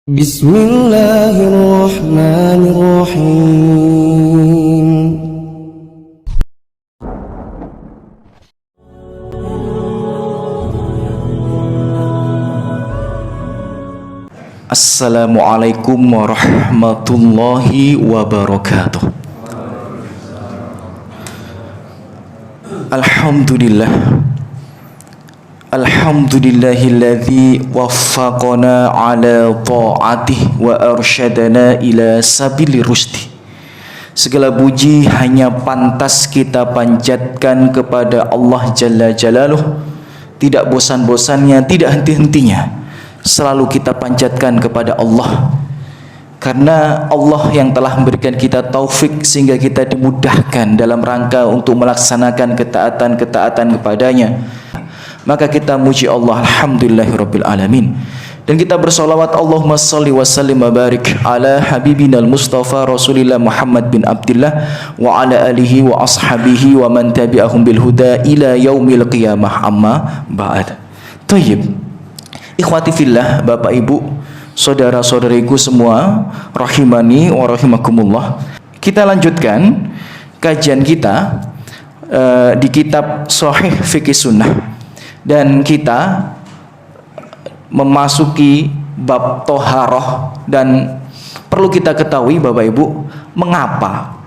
Bismillahirrahmanirrahim. Assalamualaikum warahmatullahi wabarakatuh. Alhamdulillah. Alhamdulillahilladzi waffaqana ala ta'atih wa arsyadana ila sabili rusdi. Segala puji hanya pantas kita panjatkan kepada Allah Jalla Jalaluh. Tidak bosan-bosannya, tidak henti-hentinya, selalu kita panjatkan kepada Allah. Karena Allah yang telah memberikan kita taufik sehingga kita dimudahkan dalam rangka untuk melaksanakan ketaatan-ketaatan kepadanya. Maka kita muji Allah, alhamdulillahirabbil alamin. Dan kita bersolawat, Allahumma salli wa sallim wa barik ala habibina al-mustafa Rasulillah Muhammad bin Abdullah wa ala alihi wa ashabihi wa man tabi'ahum bil huda ila yaumil qiyamah, amma ba'd. Thayyib. Ikhwati fillah, Bapak Ibu, saudara-saudariku semua, rahimani wa rahimakumullah. Kita lanjutkan kajian kita di kitab Shahih Fiqh Sunnah. Dan kita memasuki bab toharoh. Dan perlu kita ketahui Bapak Ibu, mengapa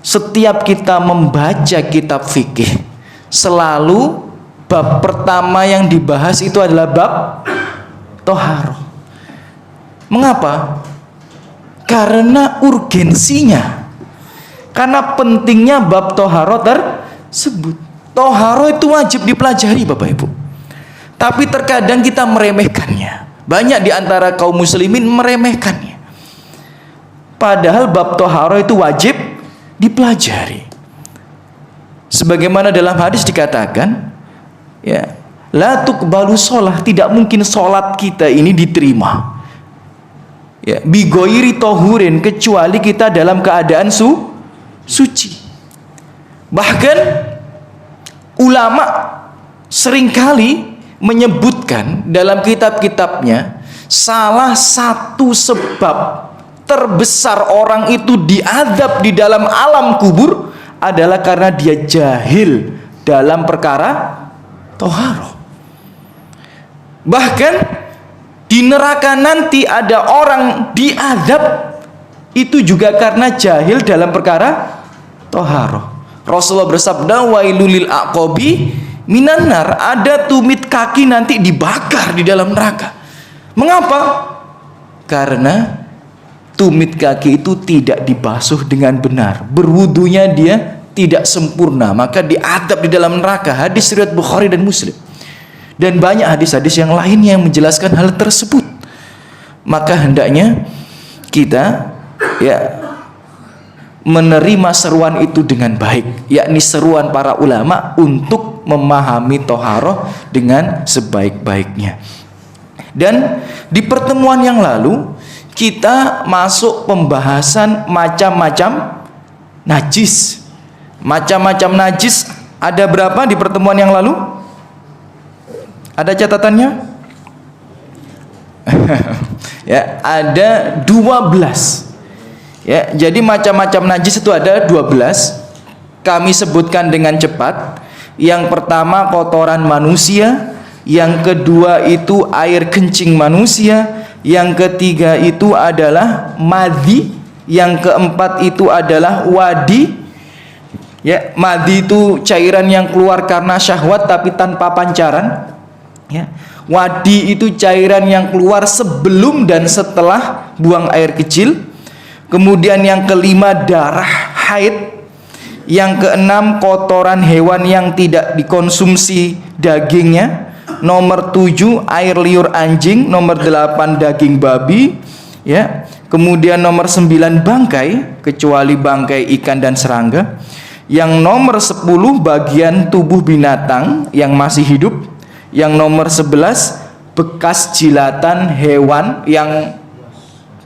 setiap kita membaca kitab fikih selalu bab pertama yang dibahas itu adalah bab toharoh. Mengapa? Karena urgensinya, karena pentingnya bab toharoh tersebut. Toharoh itu wajib dipelajari Bapak Ibu. Tapi terkadang kita meremehkannya. Banyak di antara kaum muslimin meremehkannya. Padahal bab toharoh itu wajib dipelajari. Sebagaimana dalam hadis dikatakan, ya, la tuqbalu sholah, tidak mungkin sholat kita ini diterima, ya, bigoiri tohurin, kecuali kita dalam keadaan suci. Bahkan ulama seringkali menyebutkan dalam kitab-kitabnya, salah satu sebab terbesar orang itu diazab di dalam alam kubur adalah karena dia jahil dalam perkara toharoh. Bahkan di neraka nanti ada orang diazab itu juga karena jahil dalam perkara toharoh. Rasulullah bersabda, wailulil aqabi minan nar, ada tumit kaki nanti dibakar di dalam neraka. Mengapa? Karena tumit kaki itu tidak dibasuh dengan benar, berwudunya dia tidak sempurna, maka diadab di dalam neraka. Hadis riwayat Bukhari dan Muslim. Dan banyak hadis-hadis yang lainnya yang menjelaskan hal tersebut. Maka hendaknya kita, ya, menerima seruan itu dengan baik, yakni seruan para ulama untuk memahami toharoh dengan sebaik-baiknya. Dan di pertemuan yang lalu kita masuk pembahasan macam-macam najis. Macam-macam najis ada berapa di pertemuan yang lalu? Ada catatannya? Ya, ada 12. Ya, jadi macam-macam najis itu ada 12. Kami sebutkan dengan cepat. Yang pertama kotoran manusia, yang kedua itu air kencing manusia, yang ketiga itu adalah madhi, yang keempat itu adalah wadi. Ya, madhi itu cairan yang keluar karena syahwat tapi tanpa pancaran. Ya. Wadi itu cairan yang keluar sebelum dan setelah buang air kecil. Kemudian yang kelima darah haid. Yang keenam kotoran hewan yang tidak dikonsumsi dagingnya. Nomor 7 air liur anjing. Nomor 8 daging babi, ya. Kemudian nomor 9 bangkai, kecuali bangkai ikan dan serangga. Yang nomor 10 bagian tubuh binatang yang masih hidup. Yang nomor 11 bekas jilatan hewan yang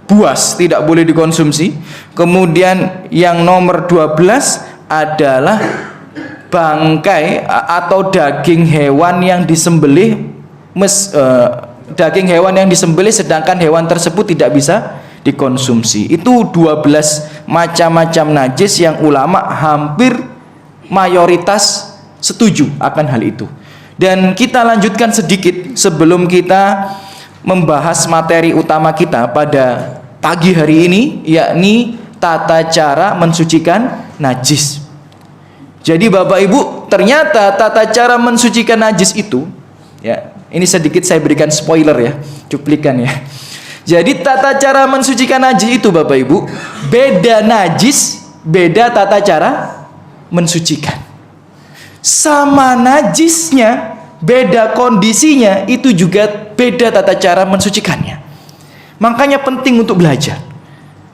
buas, tidak boleh dikonsumsi. Kemudian yang nomor 12 adalah bangkai atau daging hewan yang disembelih daging hewan yang disembelih sedangkan hewan tersebut tidak bisa dikonsumsi. Itu 12 macam-macam najis yang ulama hampir mayoritas setuju akan hal itu. Dan kita lanjutkan sedikit sebelum kita membahas materi utama kita pada pagi hari ini, yakni tata cara mensucikan najis. Jadi Bapak Ibu, ternyata tata cara mensucikan najis itu, ya, ini sedikit saya berikan spoiler ya, cuplikan ya. Jadi tata cara mensucikan najis itu Bapak Ibu, beda najis, beda tata cara mensucikan. Sama najisnya, beda kondisinya, itu juga beda tata cara mensucikannya. Makanya penting untuk belajar.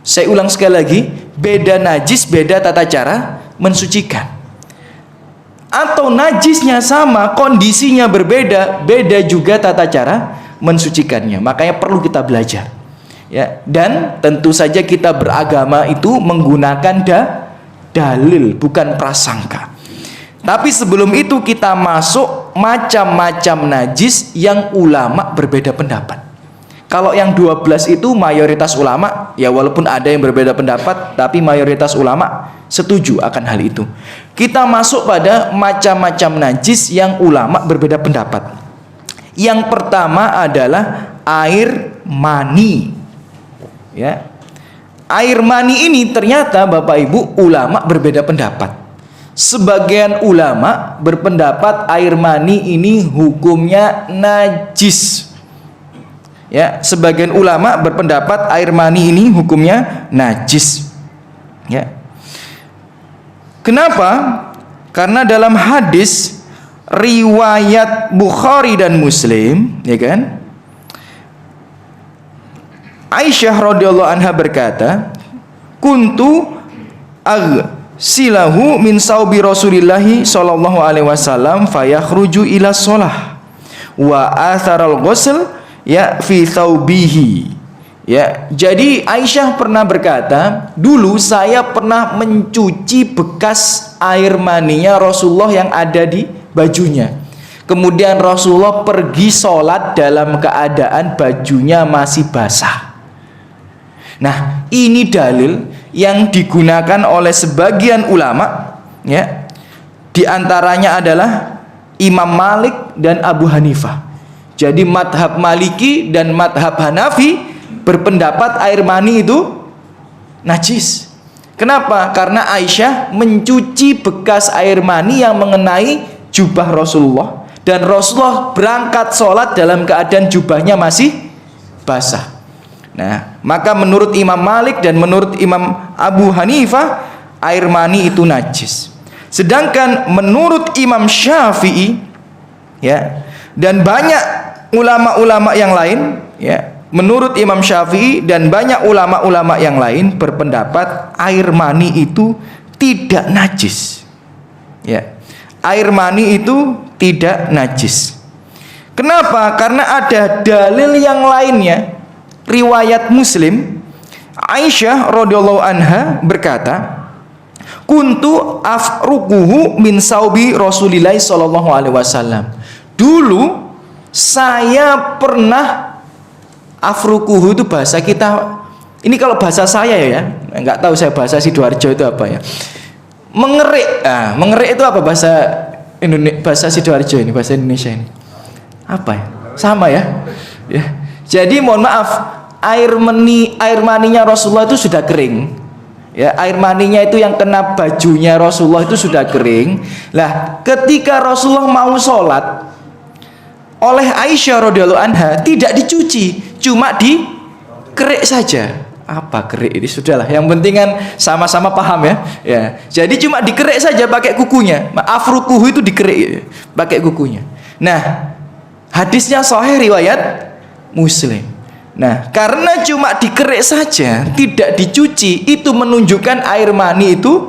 Saya ulang sekali lagi, beda najis, beda tata cara mensucikan. Atau najisnya sama, kondisinya berbeda, beda juga tata cara mensucikannya. Makanya perlu kita belajar. Ya, dan tentu saja kita beragama itu menggunakan dalil, bukan prasangka. Tapi sebelum itu kita masuk macam-macam najis yang ulama berbeda pendapat. Kalau yang 12 itu mayoritas ulama, ya walaupun ada yang berbeda pendapat, tapi mayoritas ulama setuju akan hal itu. Kita masuk pada macam-macam najis yang ulama berbeda pendapat. Yang pertama adalah air mani. Ya. Air mani ini ternyata Bapak Ibu ulama berbeda pendapat. Sebagian ulama berpendapat air mani ini hukumnya najis. Ya, sebagian ulama berpendapat air mani ini hukumnya najis. Ya. Kenapa? Karena dalam hadis riwayat Bukhari dan Muslim, ya kan? Aisyah radhiyallahu anha berkata, "Kuntu aghsilahu min saubi Rasulillahi sallallahu alaihi wasallam fayakhruju ila shalah wa atharal ghusl ya fi thawbihi." Ya, jadi Aisyah pernah berkata, dulu saya pernah mencuci bekas air maninya Rasulullah yang ada di bajunya. Kemudian Rasulullah pergi sholat dalam keadaan bajunya masih basah. Nah, ini dalil yang digunakan oleh sebagian ulama, ya. Di antaranya adalah Imam Malik dan Abu Hanifah. Jadi madhab Maliki dan madhab Hanafi berpendapat air mani itu najis. Kenapa? Karena Aisyah mencuci bekas air mani yang mengenai jubah Rasulullah, dan Rasulullah berangkat sholat dalam keadaan jubahnya masih basah. Nah, maka menurut Imam Malik dan menurut Imam Abu Hanifah, air mani itu najis. Sedangkan menurut Imam Syafi'i, ya, dan banyak ulama-ulama yang lain, ya, menurut Imam Syafi'i dan banyak ulama-ulama yang lain berpendapat air mani itu tidak najis. Ya. Air mani itu tidak najis. Kenapa? Karena ada dalil yang lainnya. Riwayat Muslim, Aisyah radhiyallahu anha berkata, "Kuntu afruquhu min saubi Rasulillah sallallahu alaihi wasallam." Dulu saya pernah, afrukuhu itu bahasa kita, ini kalau bahasa saya ya, nggak tahu saya bahasa Sidoarjo itu apa ya. Mengerik, mengerik itu apa bahasa Indonesia, bahasa Sidoarjo ini, bahasa Indonesia ini apa ya? Sama ya. Ya. Jadi mohon maaf, air maninya Rasulullah itu sudah kering. Ya, air maninya itu yang kena bajunya Rasulullah itu sudah kering. Lah, ketika Rasulullah mau sholat, oleh Aisyah radhiyallahu anha tidak dicuci, cuma dikerik saja. Apa kerik ini? Sudahlah, yang penting kan sama-sama paham ya. Ya, jadi cuma dikerik saja pakai kukunya. Afrukuhu itu dikerik pakai kukunya. Nah, hadisnya sahih riwayat Muslim. Nah, karena cuma dikerik saja, tidak dicuci, itu menunjukkan air mani itu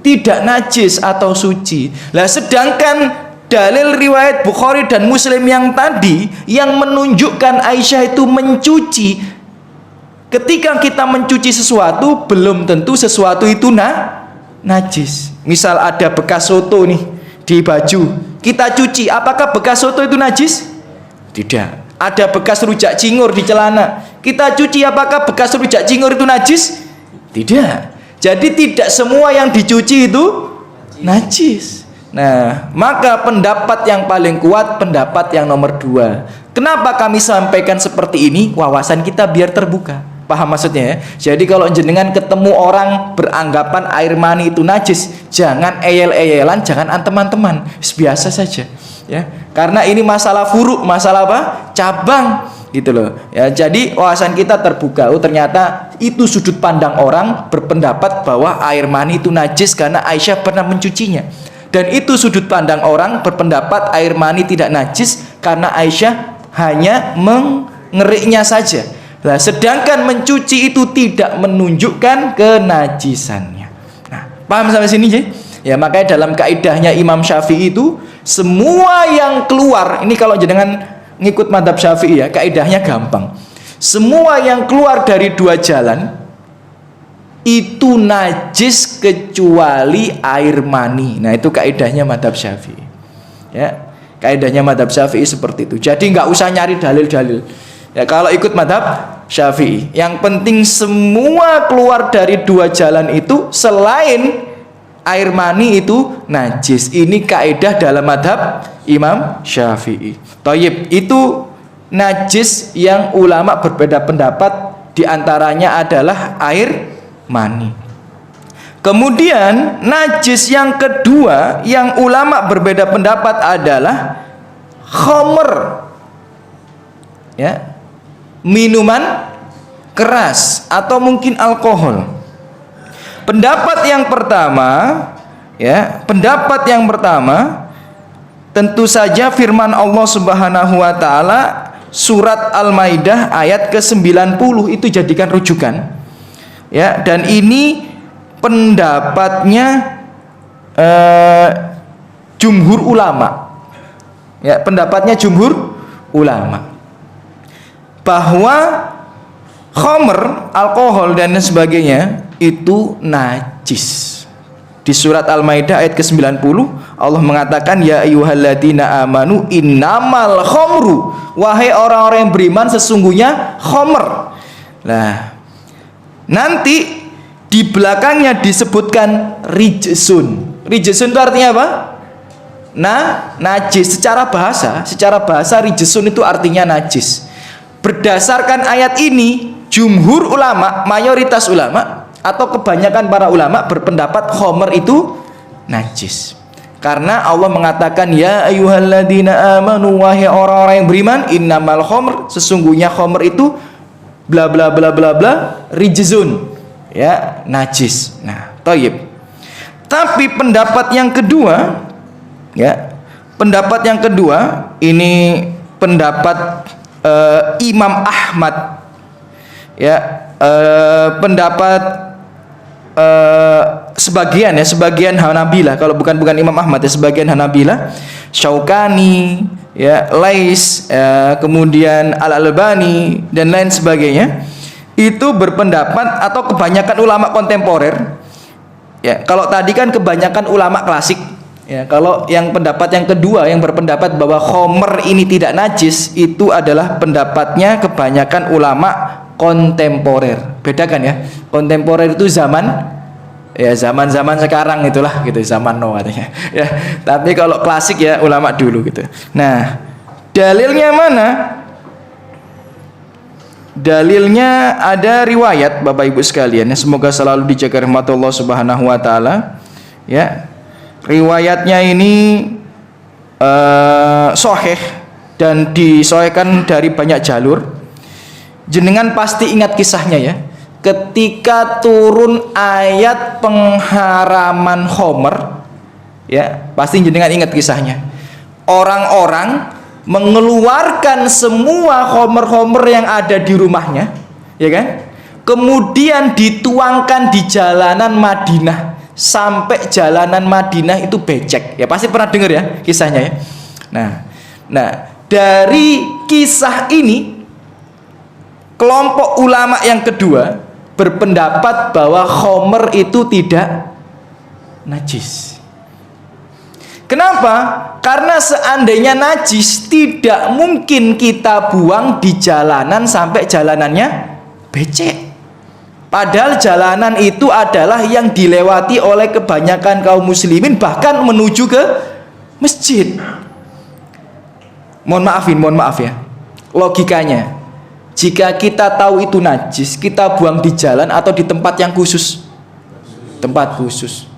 tidak najis atau suci. Lah, sedangkan dalil riwayat Bukhari dan Muslim yang tadi yang menunjukkan Aisyah itu mencuci, ketika kita mencuci sesuatu belum tentu sesuatu itu najis. Misal ada bekas soto nih di baju, kita cuci, apakah bekas soto itu najis? Tidak. Ada bekas rujak cingur di celana, kita cuci, apakah bekas rujak cingur itu najis? Tidak. Jadi tidak semua yang dicuci itu najis. Nah, maka pendapat yang paling kuat pendapat yang nomor 2. Kenapa kami sampaikan seperti ini? Wawasan kita biar terbuka. Paham maksudnya ya? Jadi kalau jenengan ketemu orang beranggapan air mani itu najis, jangan eyel-eyelan, jangan teman-teman, biasa saja ya. Karena ini masalah furu, masalah apa? Cabang gitu loh. Ya, jadi wawasan kita terbuka. Oh, ternyata itu sudut pandang orang berpendapat bahwa air mani itu najis karena Aisyah pernah mencucinya. Dan itu sudut pandang orang berpendapat air mani tidak najis karena Aisyah hanya mengeriknya saja. Nah, sedangkan mencuci itu tidak menunjukkan kenajisannya. Nah, paham sampai sini ya? Ya, makanya dalam kaidahnya Imam Syafi'i itu semua yang keluar, ini kalau jenengan ngikut mazhab Syafi'i ya, kaidahnya gampang. Semua yang keluar dari 2 jalan itu najis kecuali air mani. Nah, itu kaidahnya mazhab Syafi'i. Ya, kaidahnya mazhab Syafi'i seperti itu. Jadi nggak usah nyari dalil-dalil. Ya, kalau ikut mazhab Syafi'i, yang penting semua keluar dari 2 jalan itu selain air mani itu najis. Ini kaidah dalam mazhab Imam Syafi'i. Thayyib, itu najis yang ulama berbeda pendapat, diantaranya adalah air mani. Kemudian najis yang kedua yang ulama berbeda pendapat adalah khamr, ya, minuman keras atau mungkin alkohol. Pendapat yang pertama, ya, pendapat yang pertama tentu saja firman Allah Subhanahu wa taala surat Al-Maidah ayat ke-90 itu jadikan rujukan. Ya, dan ini pendapatnya jumhur ulama. Ya, pendapatnya jumhur ulama bahwa khamr, alkohol dan sebagainya itu najis. Di surat Al-Maidah ayat ke-90 Allah mengatakan, ya ayyuhalladzina amanu innamal khamru, wahai orang-orang yang beriman sesungguhnya khamr. Nah, nanti di belakangnya disebutkan rijsun. Rijsun itu artinya apa? Nah, najis. Secara bahasa rijsun itu artinya najis. Berdasarkan ayat ini, jumhur ulama, mayoritas ulama atau kebanyakan para ulama berpendapat khamr itu najis. Karena Allah mengatakan, ya ayyuhalladzina amanu, wahai orang-orang yang beriman, innamal khamr, sesungguhnya khamr itu bla bla bla bla bla rijzun, ya, najis. Nah, thayyib. Tapi pendapat yang kedua, ya, pendapat yang kedua ini pendapat Imam Ahmad, ya, pendapat sebagian Hanabilah, kalau bukan Imam Ahmad ya, sebagian Hanabilah, Syaukani, ya, Lais, kemudian Al-Albani dan lain sebagainya, itu berpendapat, atau kebanyakan ulama kontemporer, ya, kalau tadi kan kebanyakan ulama klasik, ya, kalau yang pendapat yang kedua yang berpendapat bahwa khamr ini tidak najis, itu adalah pendapatnya kebanyakan ulama kontemporer. Bedakan ya, kontemporer itu zaman, ya, zaman sekarang itulah gitu, zaman now katanya ya. Tapi kalau klasik ya ulama dulu gitu. Nah, dalilnya mana? Dalilnya ada riwayat Bapak Ibu sekalian, ya, semoga selalu dijaga rahmat Allah Subhanahu wa taala, ya. Riwayatnya ini sahih dan disahihkan dari banyak jalur. Jenengan pasti ingat kisahnya ya, ketika turun ayat pengharaman khamr, ya, pasti jenengan ingat kisahnya. Orang-orang mengeluarkan semua khamr-khamr yang ada di rumahnya, ya kan, kemudian dituangkan di jalanan Madinah, sampai jalanan Madinah itu becek. Ya, pasti pernah dengar ya kisahnya ya. Nah, dari kisah ini kelompok ulama yang kedua berpendapat bahwa khamr itu tidak najis. Kenapa? Karena seandainya najis tidak mungkin kita buang di jalanan sampai jalanannya becek. Padahal jalanan itu adalah yang dilewati oleh kebanyakan kaum muslimin, bahkan menuju ke masjid. Mohon maaf ya. Logikanya, jika kita tahu itu najis, kita buang di jalan atau di tempat yang khusus? Tempat khusus.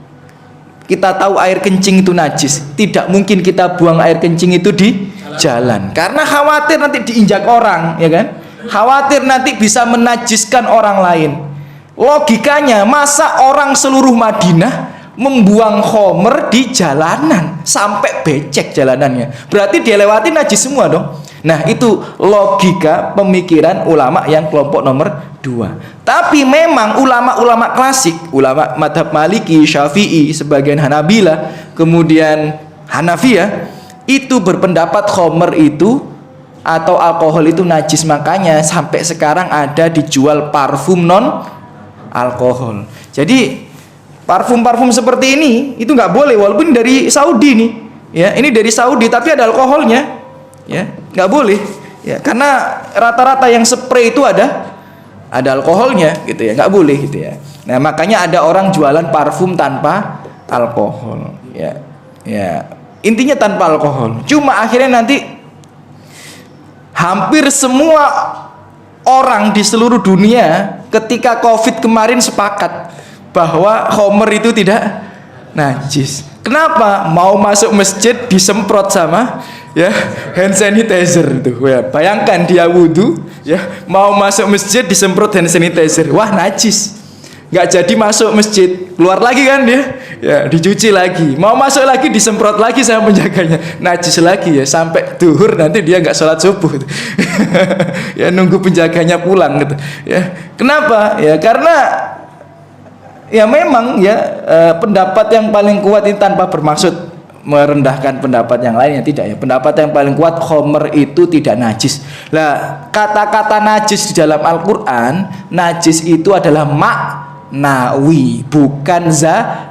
Kita tahu air kencing itu najis, tidak mungkin kita buang air kencing itu di jalan, karena khawatir nanti diinjak orang, ya kan? Khawatir nanti bisa menajiskan orang lain. Logikanya, masa orang seluruh Madinah membuang khomer di jalanan sampai becek jalanannya? Berarti dia lewati najis semua dong. Nah, itu logika pemikiran ulama yang kelompok nomor 2. Tapi memang ulama-ulama klasik, ulama madhab Maliki, Syafi'i, sebagian Hanabila, kemudian Hanafiyah, itu berpendapat khomer itu atau alkohol itu najis. Makanya sampai sekarang ada dijual parfum non alkohol. Jadi parfum-parfum seperti ini itu nggak boleh, walaupun dari Saudi nih, ya, ini dari Saudi tapi ada alkoholnya, ya, nggak boleh, ya, karena rata-rata yang spray itu ada alkoholnya, gitu ya, nggak boleh, gitu ya. Nah, makanya ada orang jualan parfum tanpa alkohol, ya, intinya tanpa alkohol. Cuma akhirnya nanti hampir semua orang di seluruh dunia ketika COVID kemarin sepakat bahwa khomer itu tidak najis. Kenapa? Mau masuk masjid disemprot sama, ya, hand sanitizer itu. Ya, bayangkan dia wudhu, ya, mau masuk masjid disemprot hand sanitizer. Wah, najis. Nggak jadi masuk masjid, keluar lagi kan dia, ya, dicuci lagi. Mau masuk lagi disemprot lagi sama penjaganya, najis lagi, ya, sampai duhur nanti dia nggak sholat subuh. Ya, nunggu penjaganya pulang gitu. Ya, kenapa? Ya, karena ya memang ya pendapat yang paling kuat ini tanpa bermaksud merendahkan pendapat yang lainnya, tidak ya. Pendapat yang paling kuat, khomer itu tidak najis. Lah, kata-kata najis di dalam Al-Qur'an, najis itu adalah maknawi, bukan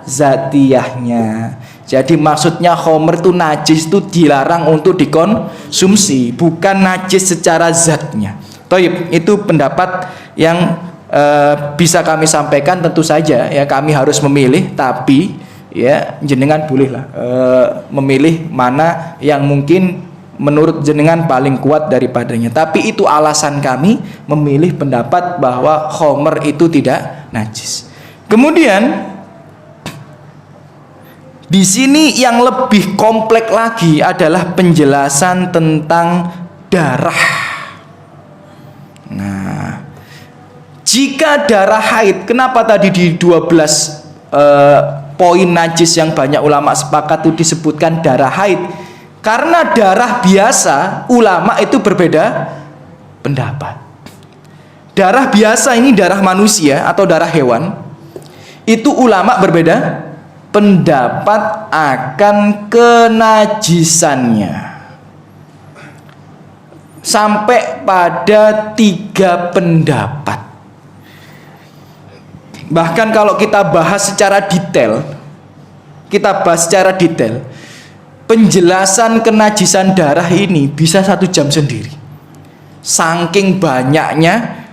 zatiyahnya. Jadi maksudnya khomer itu najis itu dilarang untuk dikonsumsi, bukan najis secara zatnya. Toib, itu pendapat yang bisa kami sampaikan. Tentu saja ya kami harus memilih, tapi ya jenengan bolehlah memilih mana yang mungkin menurut jenengan paling kuat daripadanya. Tapi itu alasan kami memilih pendapat bahwa khomer itu tidak najis. Kemudian di sini yang lebih kompleks lagi adalah penjelasan tentang darah. Nah, jika darah haid, kenapa tadi di 12 poin najis yang banyak ulama sepakat itu disebutkan darah haid? Karena darah biasa ulama itu berbeda pendapat. Darah biasa ini darah manusia atau darah hewan, itu ulama berbeda pendapat akan kenajisannya, sampai pada 3 pendapat. Bahkan kalau kita bahas secara detail, penjelasan kenajisan darah ini bisa 1 jam sendiri. Saking banyaknya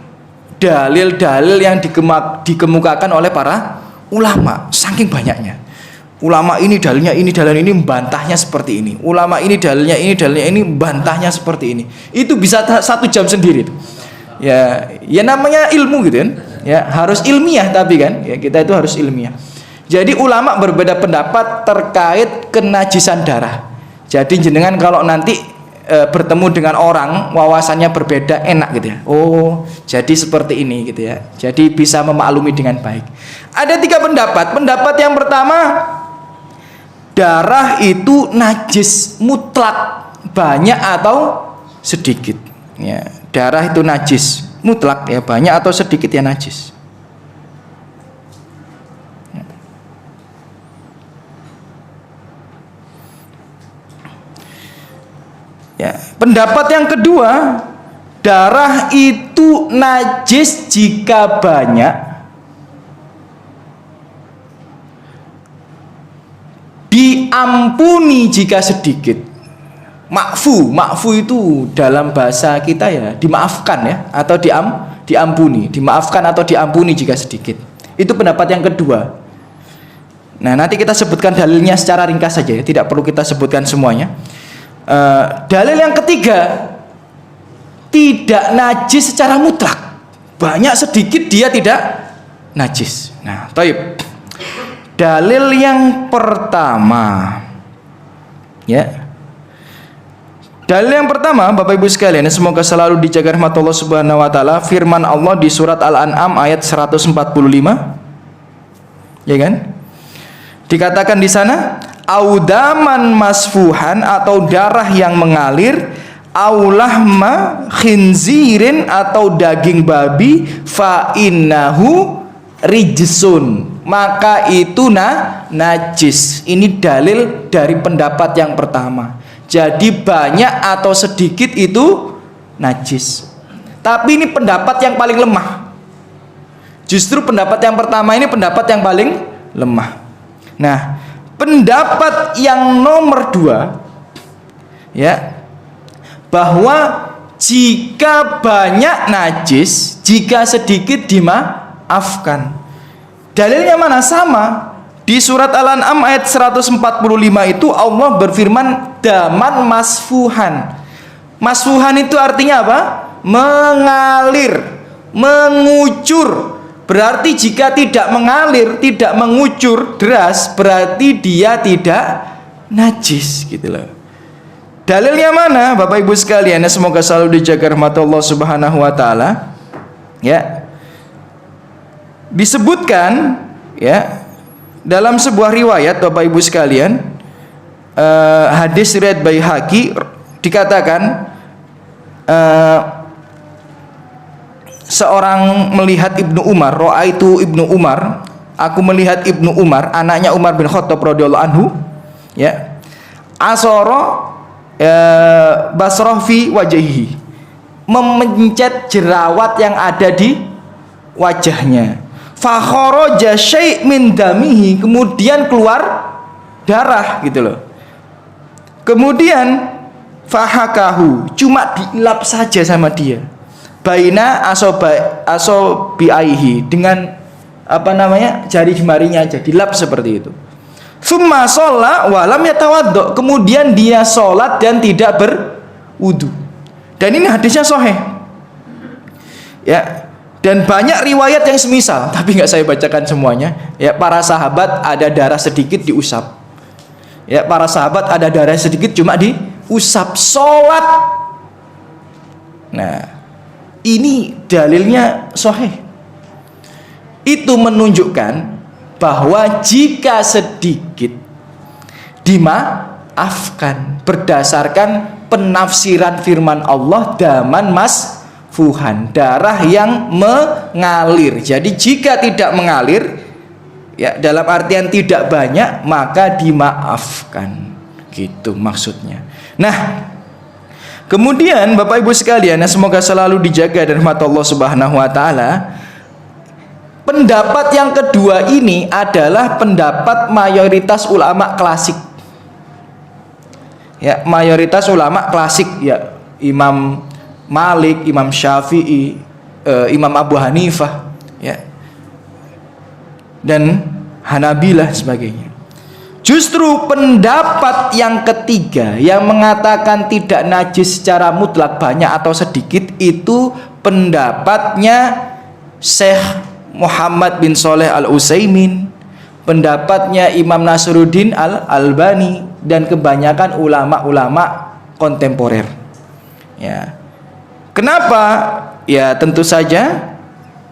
dalil-dalil yang dikemukakan oleh para ulama, saking banyaknya. Ulama ini dalilnya ini, dalil ini membantahnya seperti ini. Ulama ini dalilnya ini membantahnya seperti ini. Itu bisa 1 jam sendiri. Ya namanya ilmu gitu kan. Ya, harus ilmiah, tapi kan ya kita itu harus ilmiah. Jadi ulama berbeda pendapat terkait kenajisan darah. Jadi jenengan kalau nanti bertemu dengan orang wawasannya berbeda, enak gitu ya. Oh, jadi seperti ini gitu ya. Jadi bisa memaklumi dengan baik. Ada 3 pendapat. Pendapat yang pertama, darah itu najis mutlak, banyak atau sedikit. Ya, darah itu najis mutlak, ya, banyak atau sedikit ya najis. Ya, pendapat yang kedua, darah itu najis jika banyak di diampuni jika sedikit. Makfu itu dalam bahasa kita ya dimaafkan ya, atau diampuni, dimaafkan atau diampuni jika sedikit. Itu pendapat yang kedua. Nah, nanti kita sebutkan dalilnya secara ringkas saja ya, tidak perlu kita sebutkan semuanya. Dalil yang ketiga, tidak najis secara mutlak. Banyak sedikit dia tidak najis. Nah, thayyib. Dalil yang pertama ya. Dalil yang pertama, Bapak Ibu sekalian, semoga selalu dijaga rahmat Allah Subhanahu wa taala, firman Allah di surat Al-An'am ayat 145. Ya kan? Dikatakan di sana, audaman masfuhan, atau darah yang mengalir, aulahma khinzirin, atau daging babi, fa innahu rijsun, maka itu najis. Ini dalil dari pendapat yang pertama. Jadi banyak atau sedikit itu najis. Tapi ini pendapat yang paling lemah. Justru pendapat yang pertama ini pendapat yang paling lemah. Nah, pendapat yang nomor dua ya, bahwa jika banyak najis, jika sedikit dimaafkan. Dalilnya mana? Sama. Di surat Al-An'am ayat 145 itu Allah berfirman daman masfuhan. Masfuhan itu artinya apa? Mengalir, mengucur. Berarti jika tidak mengalir, tidak mengucur deras, berarti dia tidak najis gitu loh. Dalilnya mana? Bapak Ibu sekalian, semoga selalu dijaga rahmat Allah Subhanahu wa taala. Ya. Disebutkan ya dalam sebuah riwayat, Bapak Ibu sekalian, hadis riwayat Baihaqi, dikatakan seorang melihat Ibnu Umar, ra'aitu Ibnu Umar, aku melihat Ibnu Umar, anaknya Umar bin Khattab radhiyallahu anhu, ya, asoro basroh fi wajhihi, memencet jerawat yang ada di wajahnya. Fa kharaja syai' min damihi, kemudian keluar darah gitu loh. Kemudian fahakahu, cuma dilap saja sama dia. Baina asobiaihi, dengan apa namanya, jari jemarinya aja dilap seperti itu. Summa sholla walam yatawaddo, kemudian dia sholat dan tidak berwudu. Dan ini hadisnya sahih ya, dan banyak riwayat yang semisal, tapi nggak saya bacakan semuanya ya. Para sahabat ada darah sedikit diusap ya, para sahabat ada darah sedikit cuma diusap, sholat. Nah, ini dalilnya sahih. Itu menunjukkan bahwa jika sedikit dimaafkan berdasarkan penafsiran firman Allah daman masfuhan, darah yang mengalir. Jadi jika tidak mengalir ya, dalam artian tidak banyak, maka dimaafkan, gitu maksudnya. Nah, kemudian Bapak Ibu sekalian, semoga selalu dijaga dan rahmat Allah Subhanahu wa taala. Pendapat yang kedua ini adalah pendapat mayoritas ulama klasik. Ya, mayoritas ulama klasik ya, Imam Malik, Imam Syafi'i, Imam Abu Hanifah ya, dan Hanabilah sebagainya. Justru pendapat yang ketiga yang mengatakan tidak najis secara mutlak banyak atau sedikit, itu pendapatnya Syekh Muhammad bin Shalih Al-Utsaimin, pendapatnya Imam Nasruddin Al-Albani, dan kebanyakan ulama-ulama kontemporer ya. Kenapa? Ya tentu saja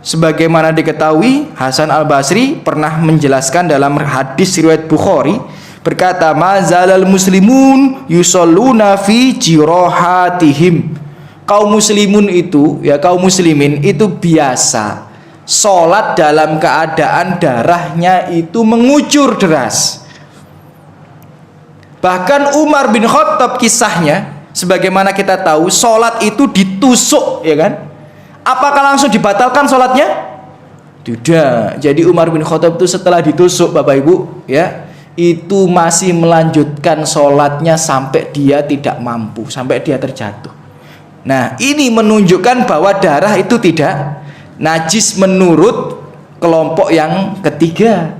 sebagaimana diketahui, Hasan Al-Basri pernah menjelaskan dalam hadis riwayat Bukhari, berkata, mazalal muslimun yusalluna fi jirohatihim. Kaum muslimun itu ya, kaum muslimin itu biasa sholat dalam keadaan darahnya itu mengucur deras. Bahkan Umar bin Khattab kisahnya, sebagaimana kita tahu, sholat itu ditusuk ya kan. Apakah langsung dibatalkan sholatnya? Tidak. Jadi Umar bin Khattab itu setelah ditusuk Bapak Ibu ya, itu masih melanjutkan sholatnya sampai dia tidak mampu, sampai dia terjatuh. Nah, ini menunjukkan bahwa darah itu tidak najis menurut kelompok yang ketiga.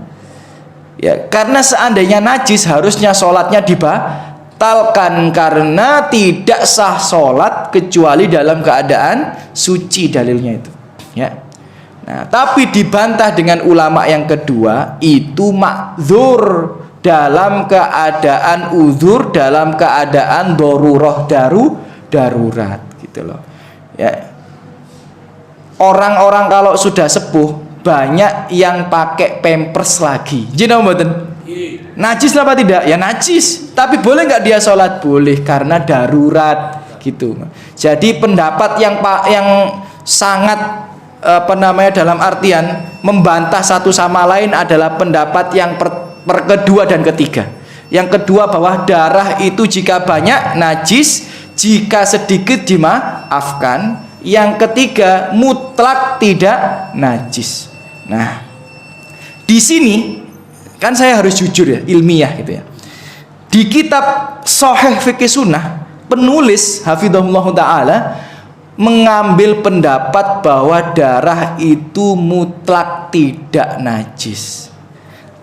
Ya, karena seandainya najis harusnya sholatnya dibatalkan karena tidak sah sholat kecuali dalam keadaan suci, dalilnya itu. Ya. Nah, tapi dibantah dengan ulama yang kedua, itu ma'dzur, dalam keadaan uzur, dalam keadaan darurah, darurat gitu loh. Ya. Orang-orang kalau sudah sepuh banyak yang pakai pampers lagi. Jadi mboten? Najis apa tidak? Ya najis. Tapi boleh nggak dia sholat? Boleh, karena darurat gitu. Jadi pendapat yang sangat dalam artian membantah satu sama lain adalah pendapat yang kedua dan ketiga. Yang kedua bahwa darah itu jika banyak najis, jika sedikit dimaafkan. Yang ketiga mutlak tidak najis. Nah, di sini kan saya harus jujur ya, ilmiah gitu ya. Di kitab Shahih Fikih Sunnah, penulis hafizahullah taala mengambil pendapat bahwa darah itu mutlak tidak najis.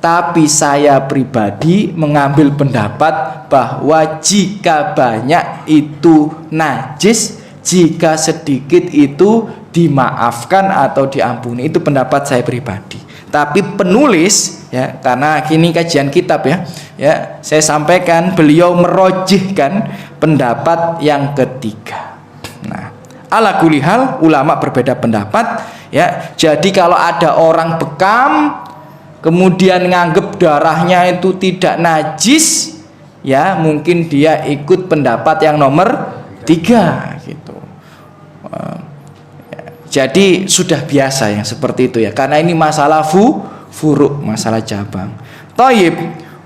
Tapi saya pribadi mengambil pendapat bahwa jika banyak itu najis, jika sedikit itu dimaafkan atau diampuni. Itu pendapat saya pribadi. Tapi penulis ya, karena ini kajian kitab ya, saya sampaikan beliau merojihkan pendapat yang ketiga. Nah, ala kulli hal ulama berbeda pendapat ya. Jadi kalau ada orang bekam kemudian nganggep darahnya itu tidak najis, ya mungkin dia ikut pendapat yang nomor 3 gitu. Jadi sudah biasa yang seperti itu ya, karena ini masalah furuk, masalah cabang. Thayyib,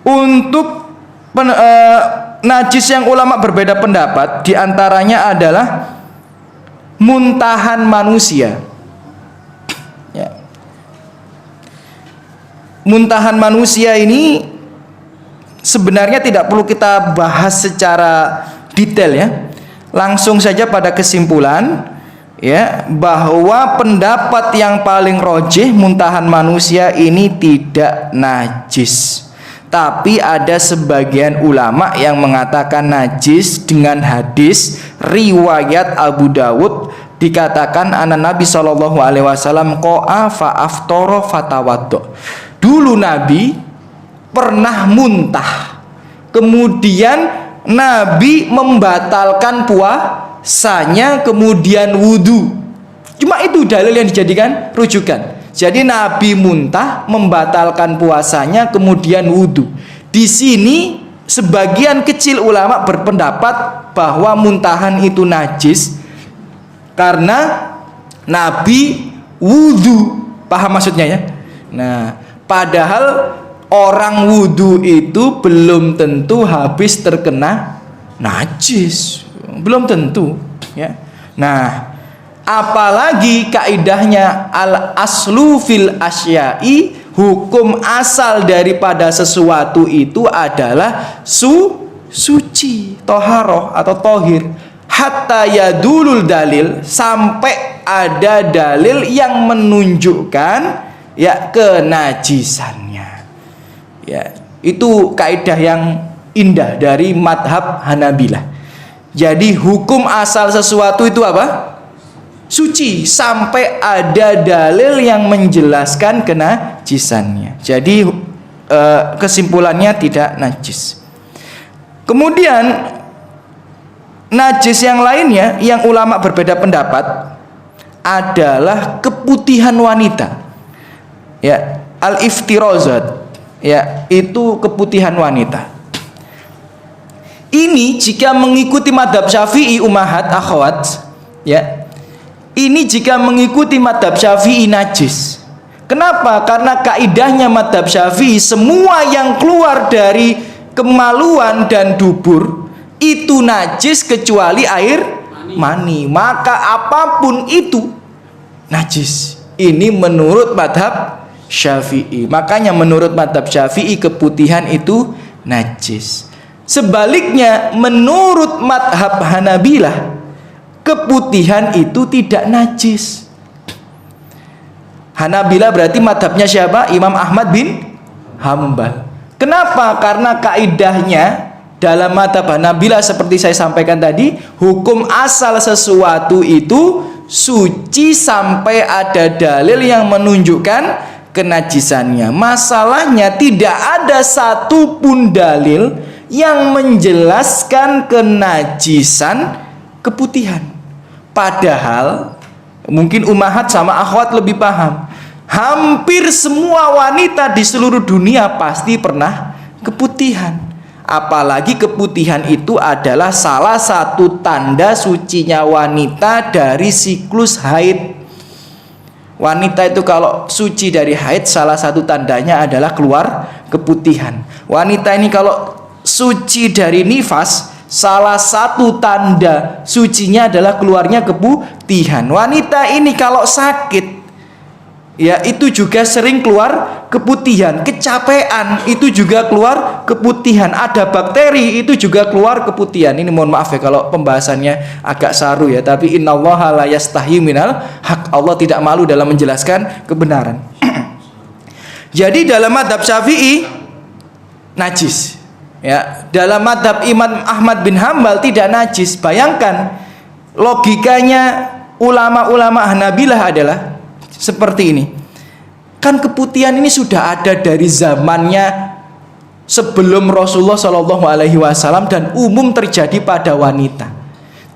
untuk najis yang ulama berbeda pendapat diantaranya adalah muntahan manusia. Ya. Muntahan manusia ini sebenarnya tidak perlu kita bahas secara detail ya. Langsung saja pada kesimpulan ya, bahwa pendapat yang paling rojih muntahan manusia ini tidak najis. Tapi ada sebagian ulama yang mengatakan najis dengan hadis riwayat Abu Dawud, dikatakan anak Nabi SAW qa'a fa aftara fatawaddo. Dulu Nabi pernah muntah, kemudian Nabi membatalkan puasanya, kemudian wudhu. Cuma itu dalil yang dijadikan rujukan. Jadi Nabi muntah, membatalkan puasanya, kemudian wudhu. Di sini sebagian kecil ulama berpendapat bahwa muntahan itu najis karena Nabi wudhu. Paham maksudnya ya? Nah, padahal orang wudhu itu belum tentu habis terkena najis, belum tentu ya. Nah, apalagi kaidahnya al aslu fil asya'i, hukum asal daripada sesuatu itu adalah suci, toharoh atau tohir, hatta yadulul dalil, sampai ada dalil yang menunjukkan ya kenajisannya. Ya, itu kaidah yang indah dari madhab Hanabilah. Jadi hukum asal sesuatu itu apa? Suci, sampai ada dalil yang menjelaskan kenajisannya. Jadi kesimpulannya tidak najis. Kemudian najis yang lainnya yang ulama berbeda pendapat adalah keputihan wanita. Ya, al-iftirozat. Ya, itu keputihan wanita. Ini jika mengikuti madhab Syafi'i ummahat akhwat, ya. Ini jika mengikuti madhab Syafi'i najis. Kenapa? Karena kaidahnya madhab Syafi'i, semua yang keluar dari kemaluan dan dubur itu najis kecuali air mani. Maka apapun itu najis. Ini menurut madhab Syafi'i. Makanya menurut mazhab Syafi'i keputihan itu najis. Sebaliknya menurut mazhab Hanabilah keputihan itu tidak najis. Hanabilah berarti mazhabnya siapa? Imam Ahmad bin Hambal. Kenapa? Karena kaidahnya dalam mazhab Hanabilah seperti saya sampaikan tadi, hukum asal sesuatu itu suci sampai ada dalil yang menunjukkan kenajisannya. Masalahnya tidak ada satupun dalil yang menjelaskan kenajisan keputihan. Padahal mungkin ummahat sama akhwat lebih paham. Hampir semua wanita di seluruh dunia pasti pernah keputihan. Apalagi keputihan itu adalah salah satu tanda sucinya wanita dari siklus haid. Wanita itu kalau suci dari haid, salah satu tandanya adalah keluar keputihan. Wanita ini kalau suci dari nifas, salah satu tanda sucinya adalah keluarnya keputihan. Wanita ini kalau sakit, ya itu juga sering keluar keputihan. Kecapean itu juga keluar keputihan. Ada bakteri itu juga keluar keputihan. Ini mohon maaf ya kalau pembahasannya agak saru ya, tapi innallaha la yastahyi minal haq. Allah tidak malu dalam menjelaskan kebenaran. Jadi dalam mazhab Syafi'i najis. Ya, dalam mazhab Imam Ahmad bin Hambal tidak najis. Bayangkan logikanya ulama-ulama Hanabilah adalah seperti ini. Kan keputihan ini sudah ada dari zamannya sebelum Rasulullah Shallallahu Alaihi Wasallam dan umum terjadi pada wanita.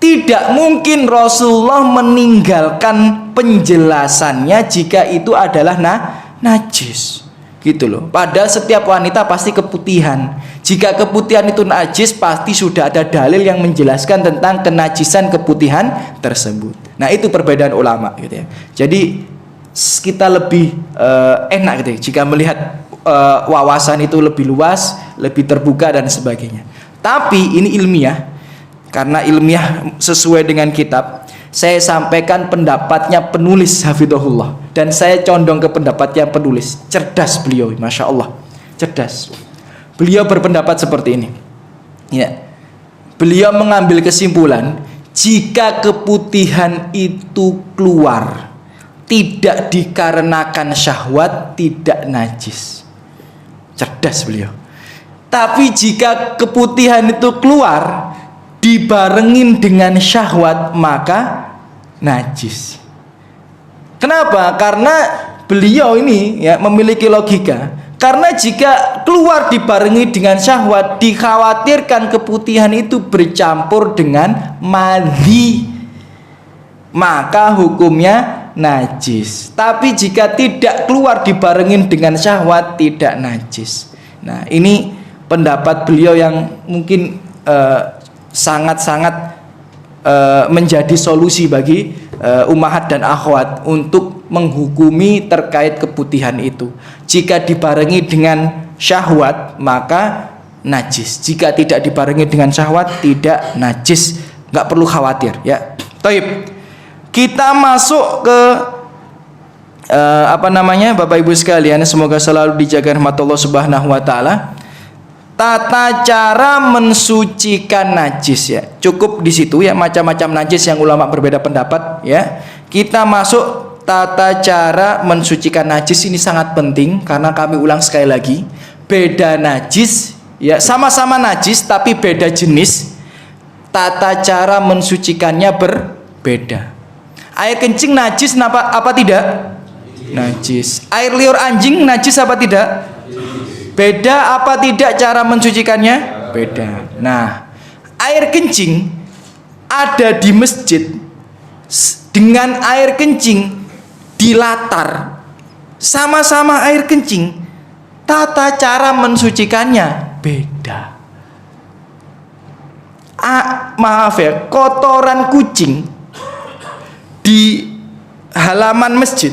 Tidak mungkin Rasulullah meninggalkan penjelasannya jika itu adalah najis, gitu loh. Padahal setiap wanita pasti keputihan. Jika keputihan itu najis, pasti sudah ada dalil yang menjelaskan tentang kenajisan keputihan tersebut. Nah itu perbedaan ulama, gitu ya. Jadi kita lebih enak gitu ya, jika melihat wawasan itu lebih luas, lebih terbuka dan sebagainya. Tapi ini ilmiah, karena ilmiah sesuai dengan kitab. Saya sampaikan pendapatnya penulis hafidhahullah, dan saya condong ke pendapatnya penulis. Cerdas beliau, masya Allah, cerdas. Beliau berpendapat seperti ini. Ya, beliau mengambil kesimpulan jika keputihan itu keluar tidak dikarenakan syahwat, tidak najis. Cerdas beliau. Tapi jika keputihan itu keluar dibarengin dengan syahwat, maka najis. Kenapa? Karena beliau ini ya memiliki logika. Karena jika keluar dibarengi dengan syahwat, dikhawatirkan keputihan itu bercampur dengan madhi, maka hukumnya najis. Tapi jika tidak keluar dibarengin dengan syahwat, tidak najis. Nah ini pendapat beliau yang mungkin sangat-sangat menjadi solusi bagi ummahat dan akhwat untuk menghukumi terkait keputihan itu. Jika dibarengi dengan syahwat maka najis. Jika tidak dibarengi dengan syahwat tidak najis. Nggak perlu khawatir ya. Taib. Kita masuk ke Bapak Ibu sekalian, semoga selalu dijaga rahmat Allah Subhanahu wa taala. Tata cara mensucikan najis ya. Cukup di situ ya, macam-macam najis yang ulama berbeda pendapat ya. Kita masuk tata cara mensucikan najis, ini sangat penting karena kami ulang sekali lagi, beda najis ya, sama-sama najis tapi beda jenis. Tata cara mensucikannya berbeda. Air kencing najis apa tidak? Najis. Air liur anjing najis apa tidak? Beda apa tidak cara mensucikannya? Beda. Nah, air kencing ada di masjid dengan air kencing di latar, sama-sama air kencing, tata cara mensucikannya beda. Maaf ya, kotoran kucing di halaman masjid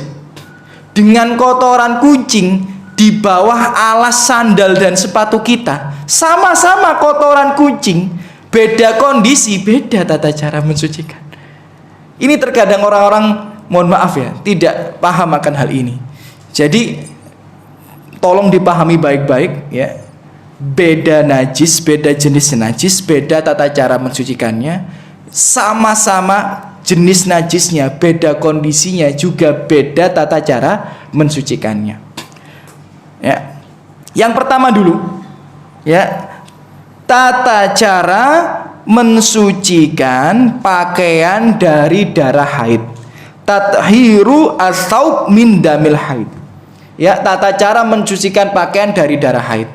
dengan kotoran kucing di bawah alas sandal dan sepatu kita, sama-sama kotoran kucing, beda kondisi, beda tata cara mensucikan. Ini terkadang orang-orang, mohon maaf ya, tidak paham akan hal ini. Jadi tolong dipahami baik-baik ya. Beda najis, beda jenis najis, beda tata cara mensucikannya. Sama-sama jenis najisnya, beda kondisinya, juga beda tata cara mensucikannya. Ya. Yang pertama dulu, ya, tata cara mensucikan pakaian dari darah haid. Tathiru as-saub min damil haid. Ya, tata cara mensucikan pakaian dari darah haid.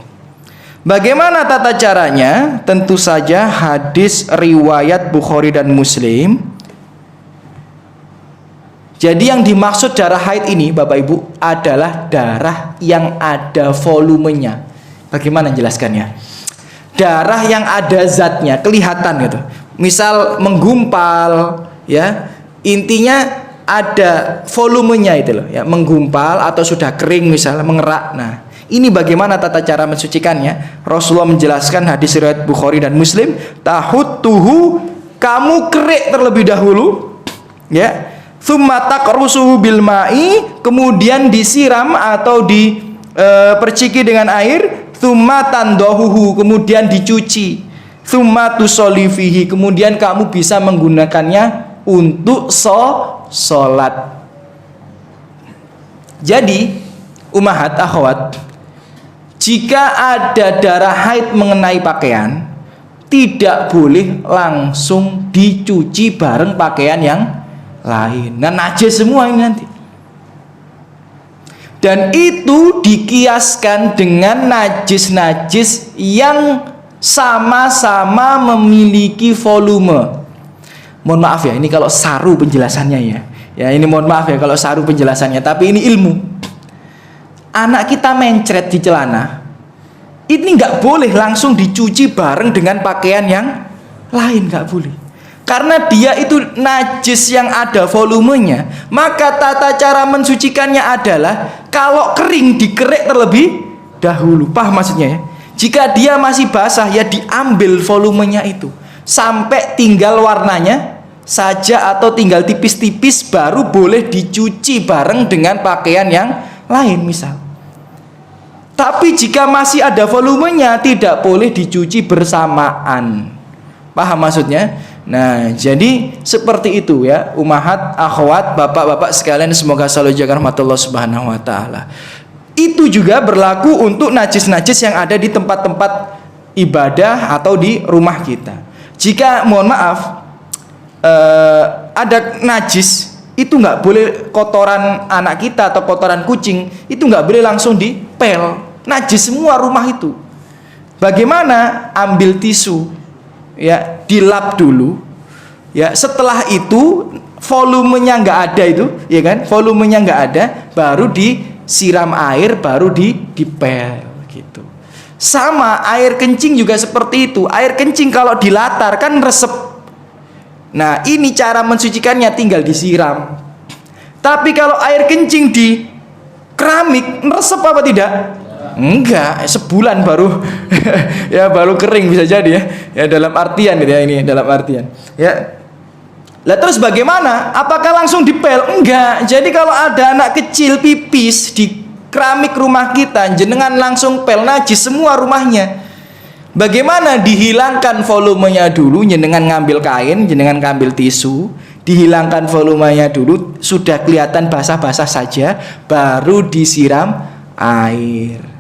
Bagaimana tata caranya? Tentu saja hadis riwayat Bukhari dan Muslim. Jadi yang dimaksud darah haid ini Bapak Ibu adalah darah yang ada volumenya. Bagaimana jelaskannya? Darah yang ada zatnya, kelihatan gitu. Misal menggumpal, ya. Intinya ada volumenya itu loh, ya, menggumpal atau sudah kering misalnya mengerak. Nah, ini bagaimana tata cara mensucikannya? Rasulullah menjelaskan hadis riwayat Bukhari dan Muslim, tahuttuhu, kamu kerik terlebih dahulu, ya. Tsumma taqrusuhu bil ma'i, kemudian disiram atau diperciki dengan air, tsumma tandahuhu, kemudian dicuci, tsumma tusolli fihi, kemudian kamu bisa menggunakannya untuk sholat. Jadi ummahat akhwat, jika ada darah haid mengenai pakaian, tidak boleh langsung dicuci bareng pakaian yang lain. Nah, najis semua ini nanti. Dan itu dikiaskan dengan najis-najis yang sama-sama memiliki volume. Mohon maaf ya, ini kalau saru penjelasannya ya. Ya, ini mohon maaf ya kalau saru penjelasannya, tapi ini ilmu. Anak kita mencret di celana, ini nggak boleh langsung dicuci bareng dengan pakaian yang lain, nggak boleh. Karena dia itu najis yang ada volumenya, maka tata cara mensucikannya adalah kalau kering dikerik terlebih dahulu. Paham maksudnya ya? Jika dia masih basah ya diambil volumenya itu sampai tinggal warnanya saja atau tinggal tipis-tipis, baru boleh dicuci bareng dengan pakaian yang lain misal. Tapi jika masih ada volumenya tidak boleh dicuci bersamaan. Paham maksudnya? Nah, jadi seperti itu ya, ummahat, akhwat, bapak-bapak sekalian, semoga selalu jaga rahmat Allah Subhanahu wa taala. Itu juga berlaku untuk najis-najis yang ada di tempat-tempat ibadah atau di rumah kita. Jika mohon maaf ada najis, itu nggak boleh kotoran anak kita atau kotoran kucing, itu nggak boleh langsung dipel. Najis semua rumah itu. Bagaimana? Ambil tisu, ya, dilap dulu, ya. Setelah itu volumenya nggak ada itu, ya kan? Volumenya nggak ada, baru disiram air, baru dipel gitu. Sama air kencing juga seperti itu. Air kencing kalau dilatar kan resep. Nah, ini cara mensucikannya, tinggal disiram. Tapi kalau air kencing di keramik, meresep apa tidak? Enggak, sebulan baru ya baru kering bisa jadi ya. Ya dalam artian gitu ya, ini dalam artian. Ya. Lah terus bagaimana? Apakah langsung dipel? Enggak. Jadi kalau ada anak kecil pipis di keramik rumah kita, jenengan langsung pel, najis semua rumahnya. Bagaimana? Dihilangkan volumenya dulu, jenengan ngambil kain, jenengan ngambil tisu, dihilangkan volumenya dulu, sudah kelihatan basah-basah saja, baru disiram air.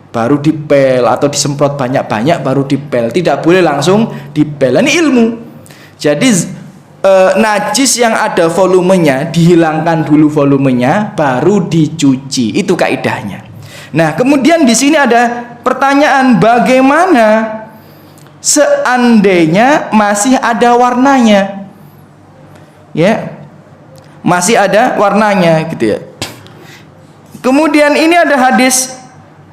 Baru dipel atau disemprot banyak-banyak baru dipel. Tidak boleh langsung dipel. Ini ilmu. Jadi najis yang ada volumenya dihilangkan dulu volumenya, baru dicuci. Itu kaidahnya. Nah, kemudian di sini ada pertanyaan, bagaimana seandainya masih ada warnanya? Ya. Masih ada warnanya gitu ya. Kemudian ini ada hadis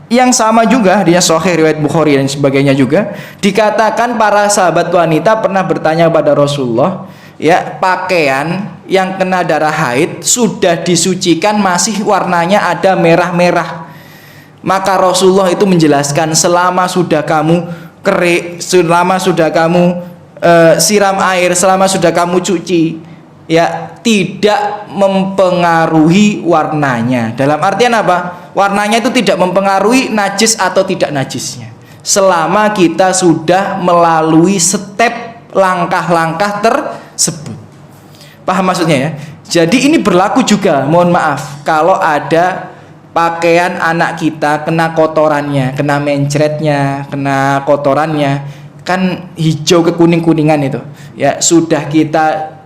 yang sama juga, dia sahih riwayat Bukhari dan sebagainya juga. Dikatakan para sahabat wanita pernah bertanya pada Rasulullah, ya, pakaian yang kena darah haid sudah disucikan masih warnanya ada merah-merah. Maka Rasulullah itu menjelaskan, selama sudah kamu kerik, selama sudah kamu siram air, selama sudah kamu cuci, ya tidak mempengaruhi warnanya. Dalam artian apa? Warnanya itu tidak mempengaruhi najis atau tidak najisnya, selama kita sudah melalui step langkah-langkah tersebut. Paham maksudnya ya? Jadi ini berlaku juga, mohon maaf, kalau ada pakaian anak kita kena kotorannya, kena mencretnya, kena kotorannya, kan hijau ke kuning-kuningan itu, ya sudah kita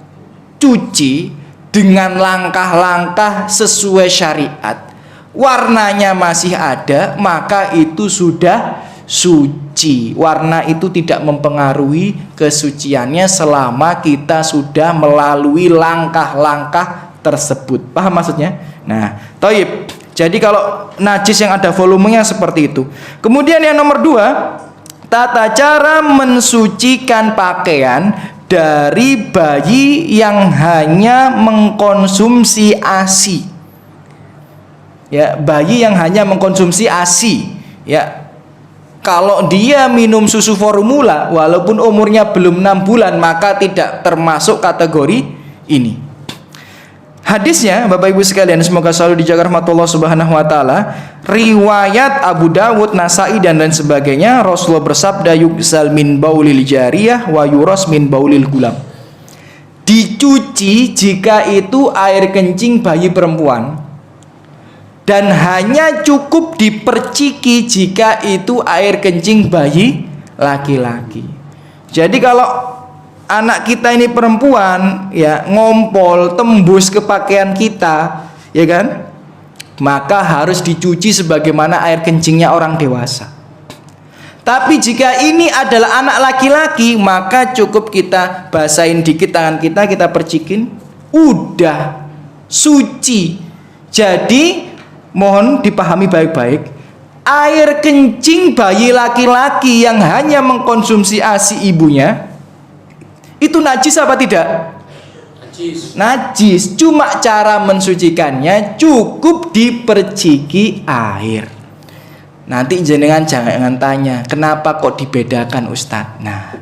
cuci dengan langkah-langkah sesuai syariat, warnanya masih ada, maka itu sudah suci. Warna itu tidak mempengaruhi kesuciannya selama kita sudah melalui langkah-langkah tersebut. Paham maksudnya? Nah, thayyib. Jadi kalau najis yang ada volumenya seperti itu. Kemudian yang nomor 2, tata cara mensucikan pakaian dari bayi yang hanya mengkonsumsi ASI. Ya, bayi yang hanya mengkonsumsi ASI, ya. Kalau dia minum susu formula walaupun umurnya belum 6 bulan, maka tidak termasuk kategori ini. Hadisnya, Bapak Ibu sekalian, semoga selalu dijaga rahmat Allah Subhanahu wa taala. Riwayat Abu Dawud, Nasai dan lain sebagainya, Rasulullah bersabda, yughsal min baulil jariyah wa yuras min baulil gulam. Dicuci jika itu air kencing bayi perempuan, dan hanya cukup diperciki jika itu air kencing bayi laki-laki. Jadi kalau anak kita ini perempuan, ya, ngompol tembus ke pakaian kita, ya kan, maka harus dicuci sebagaimana air kencingnya orang dewasa. Tapi jika ini adalah anak laki-laki, maka cukup kita basahin dikit tangan kita, kita percikin, udah suci. Jadi mohon dipahami baik-baik, air kencing bayi laki-laki yang hanya mengkonsumsi ASI ibunya itu najis apa tidak? Najis. Najis. Cuma cara mensucikannya cukup diperciki air. Nanti jenengan jangan tanya, kenapa kok dibedakan Ustadz? Nah,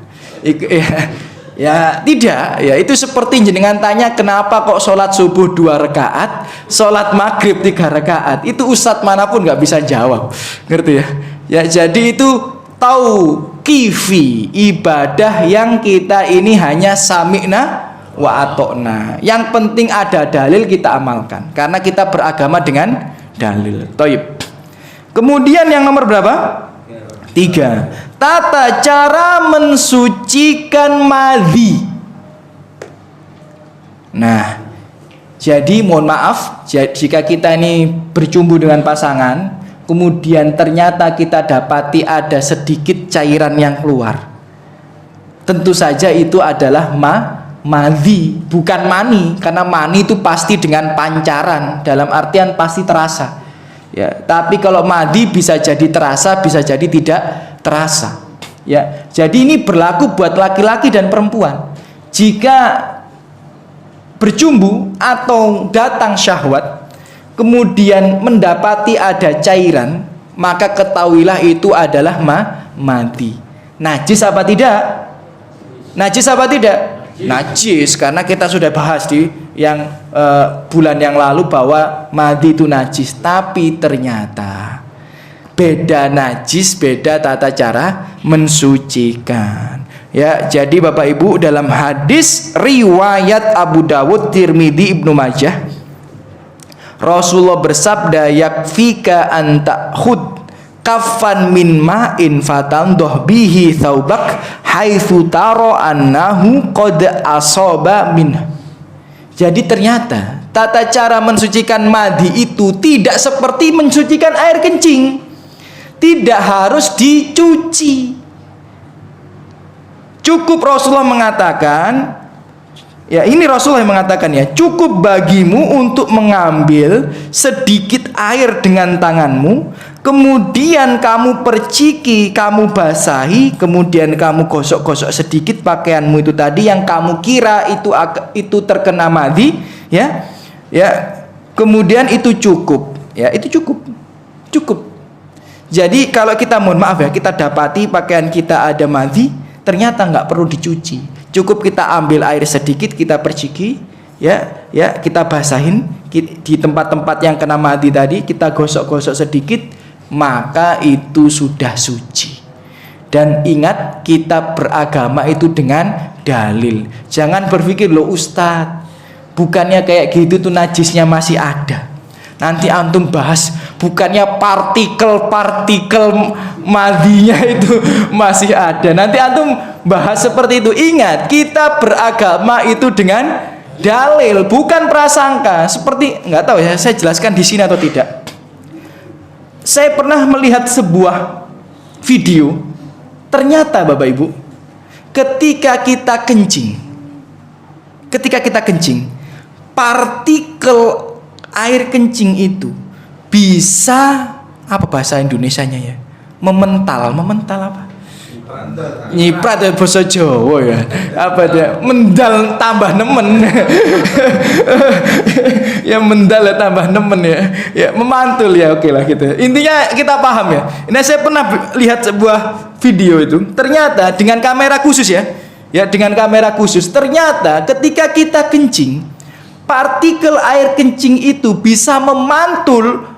ya tidak, ya itu seperti jenengan tanya kenapa kok sholat subuh 2 rakaat, sholat maghrib 3 rakaat. Itu ustadz manapun nggak bisa jawab, ngerti ya? Ya jadi itu tauqifi, ibadah yang kita ini hanya sami'na wa atokna. Yang penting ada dalil, kita amalkan, karena kita beragama dengan dalil. Thayyib. Kemudian yang nomor berapa? 3. Tata cara mensucikan madhi. Nah, jadi mohon maaf jika kita ini bercumbu dengan pasangan, kemudian ternyata kita dapati ada sedikit cairan yang keluar. Tentu saja itu adalah madhi, bukan mani, karena mani itu pasti dengan pancaran, dalam artian pasti terasa. Ya, tapi kalau madhi bisa jadi terasa, bisa jadi tidak terasa. Ya, jadi ini berlaku buat laki-laki dan perempuan. Jika bercumbu atau datang syahwat, kemudian mendapati ada cairan, maka ketahuilah itu adalah madhi. Najis apa tidak? Najis apa tidak? Najis, karena kita sudah bahas di yang bulan yang lalu bahwa madhi itu najis. Tapi ternyata beda najis, beda tata cara mensucikan. Ya, jadi Bapak Ibu, dalam hadis riwayat Abu Dawud, Tirmidzi, Ibnu Majah, Rasulullah bersabda, yakfika anta khud kafan min ma'in fatandoh bihi thawbak haitsu taro annahu qad asaba min. Jadi ternyata tata cara mensucikan madhi itu tidak seperti mensucikan air kencing. Tidak harus dicuci. Cukup Rasulullah mengatakan, ya ini Rasulullah yang mengatakan, ya cukup bagimu untuk mengambil sedikit air dengan tanganmu, kemudian kamu perciki, kamu basahi, kemudian kamu gosok-gosok sedikit pakaianmu itu tadi yang kamu kira itu terkena madhi, ya, kemudian itu cukup, ya itu cukup. Jadi kalau kita, mohon maaf ya, kita dapati pakaian kita ada madhi, ternyata nggak perlu dicuci, cukup kita ambil air sedikit, kita perciki, ya kita basahin di tempat-tempat yang kena mati tadi, kita gosok-gosok sedikit, maka itu sudah suci. Dan ingat, kita beragama itu dengan dalil. Jangan berpikir, loh Ustadz, bukannya kayak gitu tuh najisnya masih ada. Nanti antum bahas, bukannya partikel-partikel madinya itu masih ada. Nanti antum bahas seperti itu. Ingat, kita beragama itu dengan dalil, bukan prasangka. Seperti, nggak tahu ya, saya jelaskan di sini atau tidak. Saya pernah melihat sebuah video. Ternyata Bapak Ibu, ketika kita kencing, partikel air kencing itu bisa, apa bahasa Indonesianya ya? Memental apa? Nyiprat ya bahasa Jawa ya. Apa dia? Mendal tambah nemen. Ya mendal ya tambah nemen ya. Ya memantul ya, oke lah gitu. Intinya kita paham ya. Ini saya pernah lihat sebuah video itu. Ternyata dengan kamera khusus ya. Ya dengan kamera khusus. Ternyata ketika kita kencing, partikel air kencing itu bisa memantul,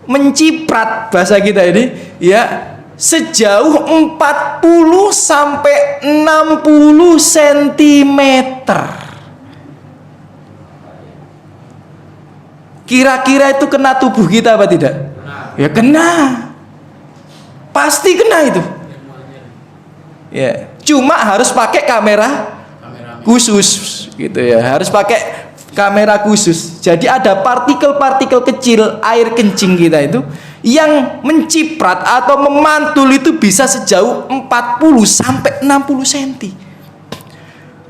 menciprat bahasa kita ini ya, sejauh 40 sampai 60 cm. Kira-kira itu kena tubuh kita apa tidak? Ya kena. Pasti kena itu. Ya, cuma harus pakai kamera khusus gitu ya. Harus pakai kamera khusus. Jadi ada partikel-partikel kecil air kencing kita itu yang menciprat atau memantul itu bisa sejauh 40 sampai 60 cm.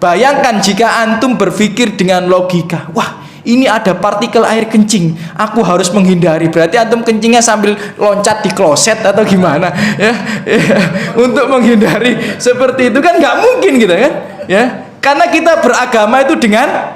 Bayangkan jika antum berpikir dengan logika, wah ini ada partikel air kencing, aku harus menghindari. Berarti antum kencingnya sambil loncat di kloset atau gimana ya, untuk menghindari seperti itu kan nggak mungkin gitu kan ya. Karena kita beragama itu dengan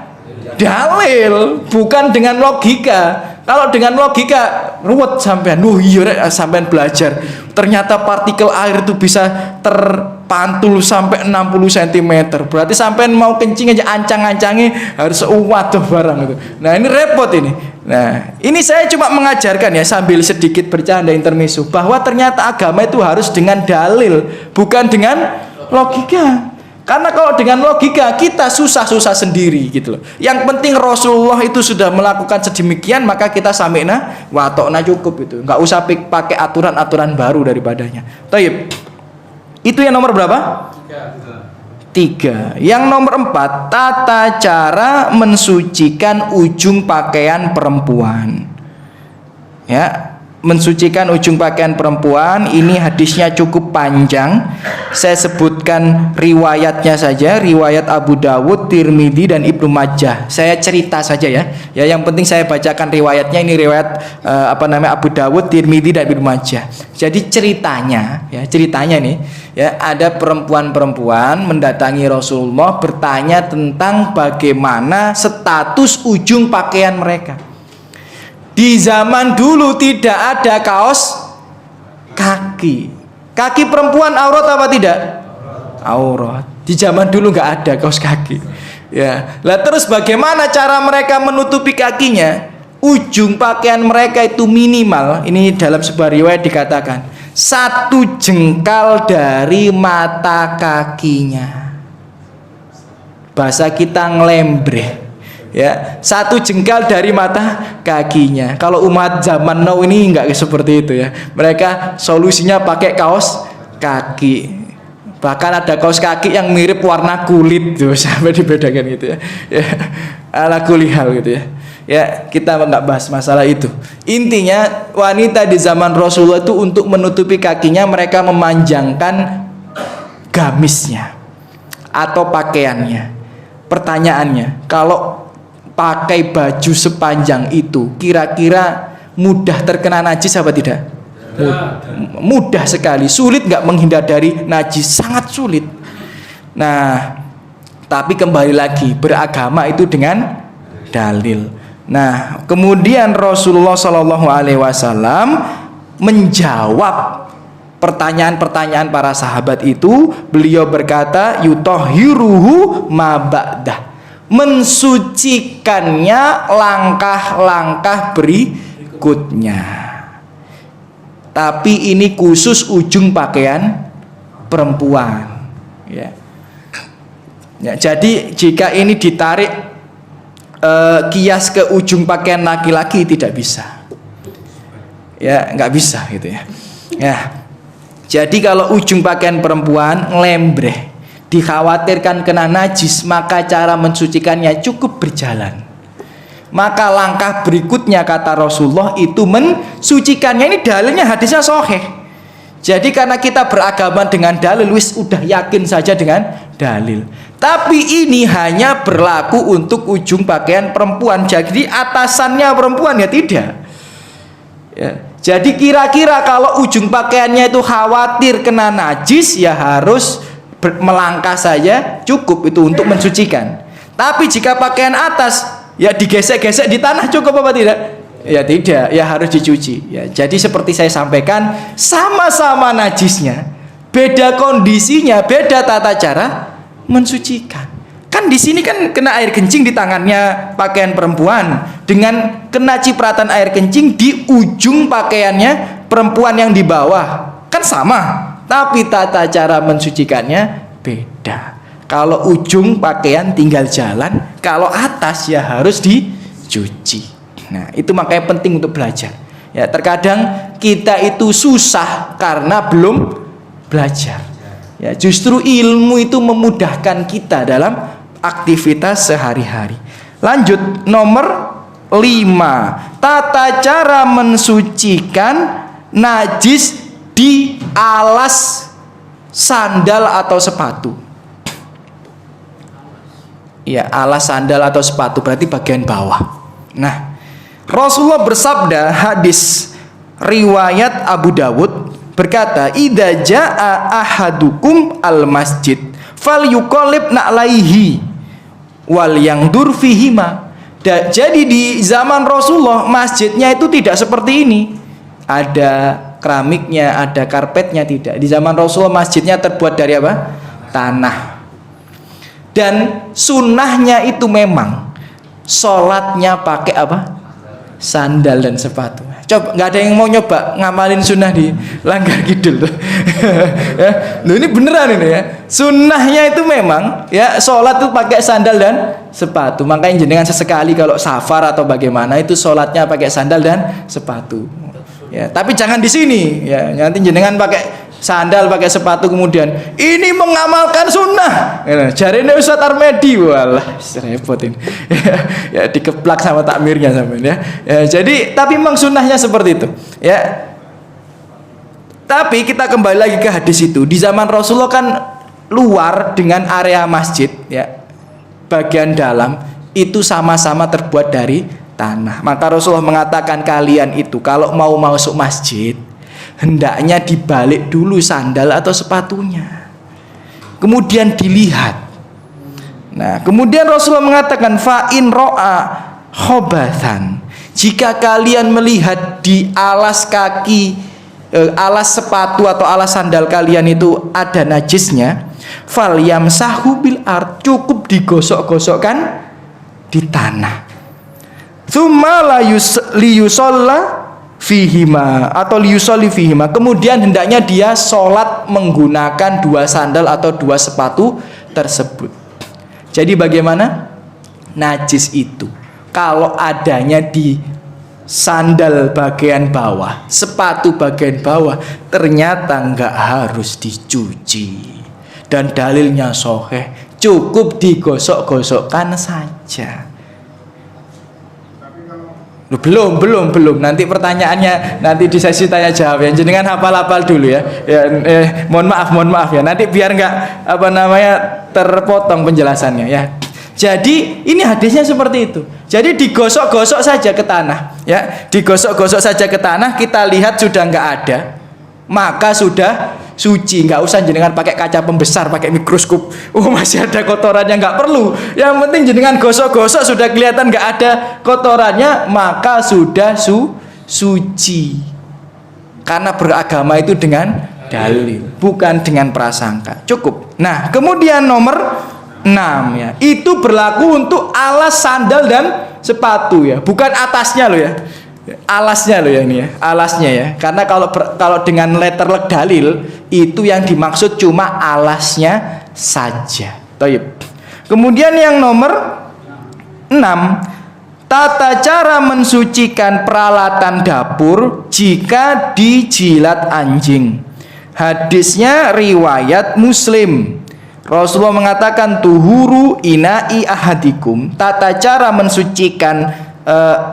dalil, bukan dengan logika. Kalau dengan logika ruwet sampean. Iya sampean belajar. Ternyata partikel air itu bisa terpantul sampai 60 cm. Berarti sampean mau kencing aja ancang-ancangnya harus waduh barang itu. Nah, ini repot ini. Nah, ini saya cuma mengajarkan ya sambil sedikit bercanda intermezzo bahwa ternyata agama itu harus dengan dalil, bukan dengan logika. Karena kalau dengan logika kita susah-susah sendiri gitu loh. Yang penting Rasulullah itu sudah melakukan sedemikian, maka kita sami'na wa ta'na cukup itu. Enggak usah pakai aturan-aturan baru daripadanya. Taib. Itu yang nomor berapa? 3. Yang nomor 4, tata cara mensucikan ujung pakaian perempuan. Ya, mensucikan ujung pakaian perempuan ini hadisnya cukup panjang. Saya sebutkan riwayatnya saja, riwayat Abu Dawud, Tirmidzi dan Ibnu Majah. Saya cerita saja ya. Ya yang penting saya bacakan riwayatnya. Ini riwayat Abu Dawud, Tirmidzi dan Ibnu Majah. Jadi ceritanya nih ya, ada perempuan-perempuan mendatangi Rasulullah bertanya tentang bagaimana status ujung pakaian mereka. Di zaman dulu tidak ada kaos kaki. Kaki perempuan aurat apa tidak? Aurat. Di zaman dulu nggak ada kaos kaki. Ya. Lah terus bagaimana cara mereka menutupi kakinya? Ujung pakaian mereka itu minimal. Ini dalam sebuah riwayat dikatakan 1 jengkal dari mata kakinya. Bahasa kita ngelembreh. Ya, 1 jengkal dari mata kakinya. Kalau umat zaman now ini enggak seperti itu ya. Mereka solusinya pakai kaos kaki. Bahkan ada kaos kaki yang mirip warna kulit tuh, sampai dibedakan gitu ya. Ya, ala kulihal gitu ya. Ya, kita enggak bahas masalah itu. Intinya wanita di zaman Rasulullah itu untuk menutupi kakinya mereka memanjangkan gamisnya atau pakaiannya. Pertanyaannya, kalau pakai baju sepanjang itu kira-kira mudah terkena najis apa tidak? Mudah sekali. Sulit nggak menghindar dari najis? Sangat sulit. Nah, tapi kembali lagi beragama itu dengan dalil. Nah, kemudian Rasulullah Shallallahu Alaihi Wasallam menjawab pertanyaan-pertanyaan para sahabat itu. Beliau berkata, yutohiruhu ma ba'dah. mensucikannya langkah-langkah berikutnya. Tapi ini khusus ujung pakaian perempuan, ya. Ya, jadi jika ini ditarik kias ke ujung pakaian laki-laki tidak bisa, ya, nggak bisa gitu ya. Ya, jadi kalau ujung pakaian perempuan lembreh, dikhawatirkan kena najis, maka cara mensucikannya cukup berjalan. Maka langkah berikutnya kata Rasulullah itu mensucikannya. Ini dalilnya hadisnya sahih. Jadi karena kita beragama dengan dalil, wis udah yakin saja dengan dalil. Tapi ini hanya berlaku untuk ujung pakaian perempuan. Jadi atasannya perempuan ya tidak. Ya. Jadi kira-kira kalau ujung pakaiannya itu khawatir kena najis, ya harus melangkah saja cukup itu untuk mensucikan. Tapi jika pakaian atas ya digesek-gesek di tanah cukup apa tidak? Ya tidak, ya harus dicuci. Ya, jadi seperti saya sampaikan, sama-sama najisnya, beda kondisinya, beda tata cara mensucikan. Kan di sini kan kena air kencing di tangannya pakaian perempuan dengan kena cipratan air kencing di ujung pakaiannya perempuan yang di bawah. Kan sama, tapi tata cara mensucikannya beda. Kalau ujung pakaian tinggal jalan, kalau atas ya harus dicuci. Nah, itu makanya penting untuk belajar. Ya, terkadang kita itu susah karena belum belajar. Ya, justru ilmu itu memudahkan kita dalam aktivitas sehari-hari. Lanjut, nomor 5. Tata cara mensucikan najis di alas sandal atau sepatu. Ya, alas sandal atau sepatu berarti bagian bawah. Nah, Rasulullah bersabda, hadis riwayat Abu Dawud berkata, "Idza jaa ahadukum al masjid falyuqallib na'laihi wal yangdur fihima." Jadi di zaman Rasulullah masjidnya itu tidak seperti ini. Ada keramiknya, ada karpetnya, tidak. Di zaman Rasulullah masjidnya terbuat dari apa? Tanah. Dan sunnahnya itu memang sholatnya pakai apa? Sandal dan sepatu. Coba, nggak ada yang mau nyoba ngamalin sunnah di Langgar Kidul tuh. Ya, loh ini beneran ini ya. Sunnahnya itu memang ya sholat tuh pakai sandal dan sepatu. Makanya jenengan sesekali kalau safar atau bagaimana itu sholatnya pakai sandal dan sepatu. Ya, tapi jangan di sini. Ya, nanti jenengan pakai sandal, pakai sepatu kemudian ini mengamalkan sunnah. Jarine Ustaz Armedi, walah repot ini. Ya, dikeplak sama takmirnya sampean ya. Ya, jadi tapi memang sunnahnya seperti itu. Ya. Tapi kita kembali lagi ke hadis itu. Di zaman Rasulullah kan luar dengan area masjid ya. Bagian dalam itu sama-sama terbuat dari tanah. Maka Rasulullah mengatakan kalian itu kalau mau masuk masjid hendaknya dibalik dulu sandal atau sepatunya, kemudian dilihat. Nah, kemudian Rasulullah mengatakan fa in ro'a khobathan, jika kalian melihat di alas kaki, alas sepatu atau alas sandal kalian itu ada najisnya, fal yamsahu bil ard, cukup digosok-gosokkan di tanah. Tsumma la liyusalla fihima atau liyusolli fihima, kemudian hendaknya dia sholat menggunakan dua sandal atau dua sepatu tersebut. Jadi bagaimana? Najis itu kalau adanya di sandal bagian bawah, sepatu bagian bawah, ternyata nggak harus dicuci. Dan dalilnya sahih, cukup digosok-gosokkan saja. Belum. Nanti pertanyaannya nanti di sesi tanya jawab ya. Jenengan hafal dulu ya. Mohon maaf ya. Nanti biar nggak terpotong penjelasannya ya. Jadi ini hadisnya seperti itu. Jadi digosok-gosok saja ke tanah ya. Digosok-gosok saja ke tanah, kita lihat sudah nggak ada, maka sudah suci. Nggak usah jenengan pakai kaca pembesar, pakai mikroskop. Oh masih ada kotorannya, nggak perlu. Yang penting jenengan gosok-gosok sudah kelihatan nggak ada kotorannya, maka sudah suci. Karena beragama itu dengan dalil, bukan dengan prasangka. Cukup. Nah, kemudian nomor ya. Itu berlaku untuk alas, sandal dan sepatu ya, bukan atasnya loh ya. Alasnya loh ya ini ya, alasnya ya. Karena kalau dengan letterlek dalil itu yang dimaksud cuma alasnya saja. Baik. Kemudian yang nomor 6, tata cara mensucikan peralatan dapur jika dijilat anjing. Hadisnya riwayat Muslim. Rasulullah mengatakan tuhuru ina'i ahadikum, tata cara mensucikan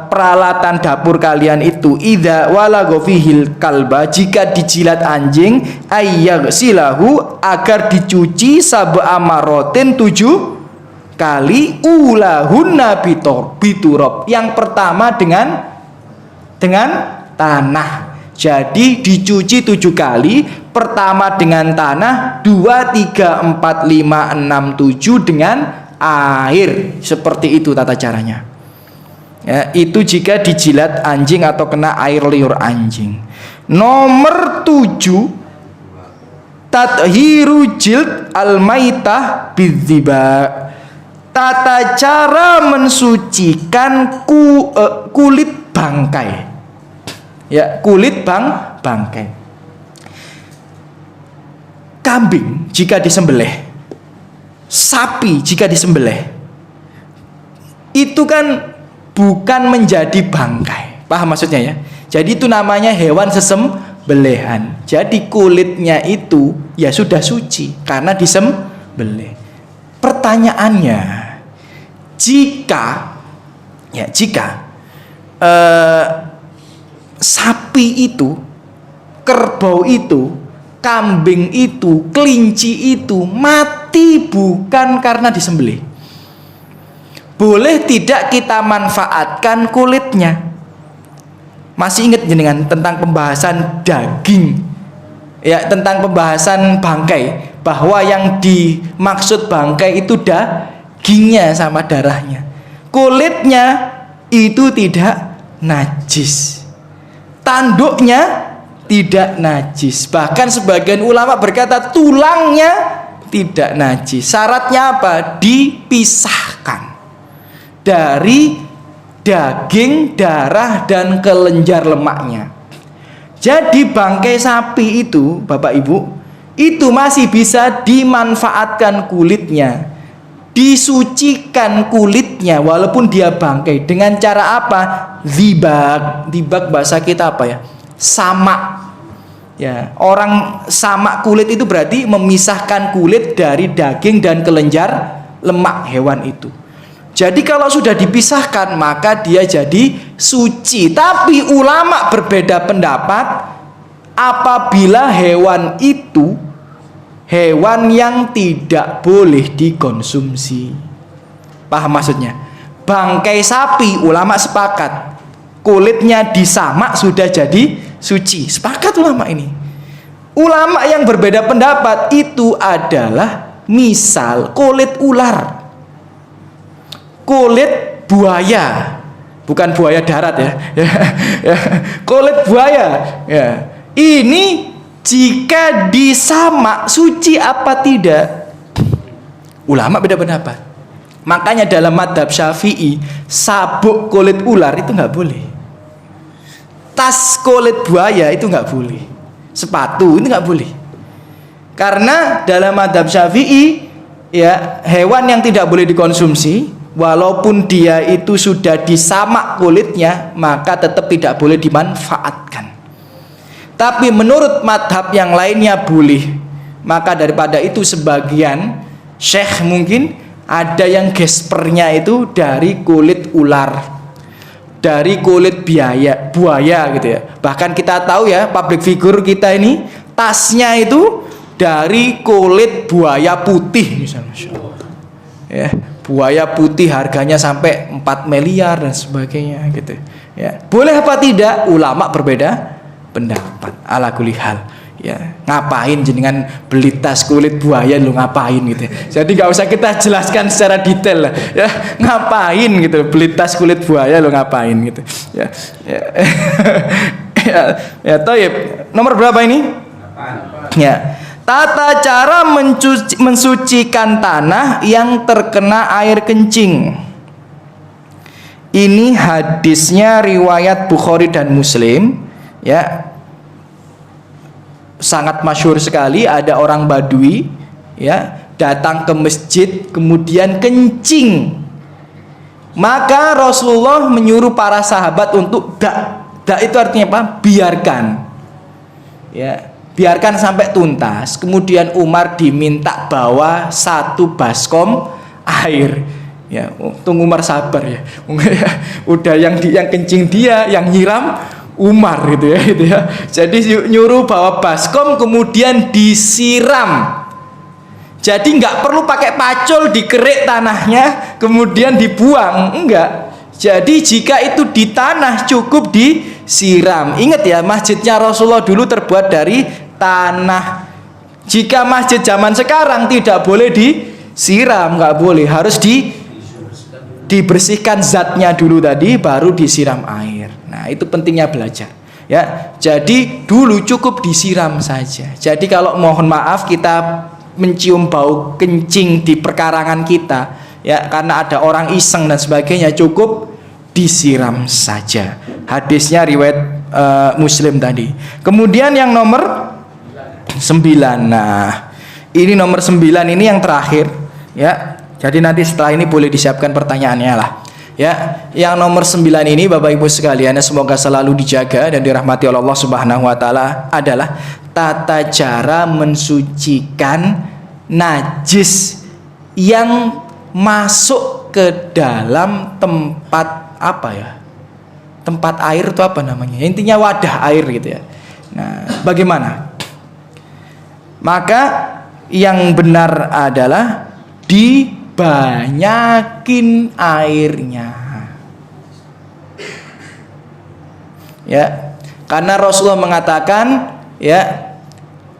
peralatan dapur kalian itu idza walagha fihil kalba, jika dijilat anjing, ayyaghsilahu, agar dicuci sab'a marotin 7 kali, ulahunna biturab, yang pertama dengan tanah. Jadi dicuci 7 kali, pertama dengan tanah, 2, 3, 4, 5, 6, 7 dengan air. Seperti itu tata caranya ya, itu jika dijilat anjing atau kena air liur anjing. Nomor 7, tathiru jild al-maitah bidziba, tata cara mensucikan kulit bangkai ya, kulit bangkai. Kambing jika disembelih, sapi jika disembelih, itu kan bukan menjadi bangkai, paham maksudnya ya? Jadi itu namanya hewan sesembelihan. Jadi kulitnya itu ya sudah suci karena disembelih. Pertanyaannya, jika sapi itu, kerbau itu, kambing itu, kelinci itu mati bukan karena disembelih, boleh tidak kita manfaatkan kulitnya? Masih ingat jenengan tentang pembahasan daging ya, tentang pembahasan bangkai, bahwa yang dimaksud bangkai itu dagingnya sama darahnya. Kulitnya itu tidak najis, tanduknya tidak najis, bahkan sebagian ulama berkata tulangnya tidak najis. Syaratnya apa? Dipisahkan dari daging, darah, dan kelenjar lemaknya. Jadi bangkai sapi itu, Bapak Ibu, itu masih bisa dimanfaatkan kulitnya, disucikan kulitnya walaupun dia bangkai. Dengan cara apa? Dibak bahasa kita apa ya? Samak ya. Orang samak kulit itu berarti memisahkan kulit dari daging dan kelenjar lemak hewan itu. Jadi kalau sudah dipisahkan maka dia jadi suci. Tapi ulama berbeda pendapat apabila hewan itu hewan yang tidak boleh dikonsumsi. Paham maksudnya? Bangkai sapi ulama sepakat, kulitnya disamak sudah jadi suci. Sepakat ulama ini. Ulama yang berbeda pendapat itu adalah misal kulit ular, kulit buaya, bukan buaya darat ya, kulit buaya ya. Ini jika disamak suci apa tidak? Ulama beda pendapat. Makanya dalam mazhab Syafi'i sabuk kulit ular itu nggak boleh, tas kulit buaya itu nggak boleh, sepatu itu nggak boleh. Karena dalam mazhab Syafi'i ya, hewan yang tidak boleh dikonsumsi walaupun dia itu sudah disamak kulitnya maka tetap tidak boleh dimanfaatkan. Tapi menurut madhab yang lainnya boleh. Maka daripada itu sebagian syekh mungkin ada yang gespernya itu dari kulit ular, dari kulit buaya gitu ya. Bahkan kita tahu ya, public figure kita ini tasnya itu dari kulit buaya putih misalnya. Ya, buaya putih harganya sampai 4 miliar dan sebagainya gitu ya. Boleh apa tidak? Ulama berbeda pendapat. Ala kulli hal ya, ngapain jenengan beli tas kulit buaya lu, ngapain gitu ya. Jadi nggak usah kita jelaskan secara detail lah ya, ngapain gitu beli tas kulit buaya lu, ngapain gitu ya. Ya, ya toib. Nomor berapa ini? Ya, Tata cara mensucikan tanah yang terkena air kencing. Ini hadisnya riwayat Bukhari dan Muslim, ya. Sangat masyhur sekali. Ada orang Badui, ya, datang ke masjid kemudian kencing. Maka Rasulullah menyuruh para sahabat untuk dak itu artinya apa? Biarkan, ya, biarkan sampai tuntas. Kemudian Umar diminta bawa 1 baskom air, ya. Untung Umar sabar, ya. Udah yang kencing dia, yang nyiram Umar gitu ya. Jadi nyuruh bawa baskom kemudian disiram. Jadi nggak perlu pakai pacul dikerik tanahnya kemudian dibuang, enggak. Jadi jika itu di tanah cukup disiram. Ingat ya, masjidnya Rasulullah dulu terbuat dari tanah. Jika masjid zaman sekarang tidak boleh disiram, nggak boleh, harus dibersihkan zatnya dulu tadi baru disiram air. Nah, itu pentingnya belajar, ya. Jadi dulu cukup disiram saja. Jadi kalau mohon maaf kita mencium bau kencing di perkarangan kita, ya, karena ada orang iseng dan sebagainya, cukup disiram saja. Hadisnya riwayat Muslim tadi. Kemudian yang nomor 9. Nah, ini nomor 9 ini yang terakhir, ya. Jadi nanti setelah ini boleh disiapkan pertanyaannya lah, ya. Yang nomor 9 ini Bapak Ibu sekalian, semoga selalu dijaga dan dirahmati oleh Allah Subhanahu wa taala, adalah tata cara mensucikan najis yang masuk ke dalam tempat apa ya? Tempat air itu apa namanya? Intinya wadah air gitu ya. Nah, bagaimana? Maka yang benar adalah dibanyakin airnya. Ya, karena Rasulullah mengatakan, ya,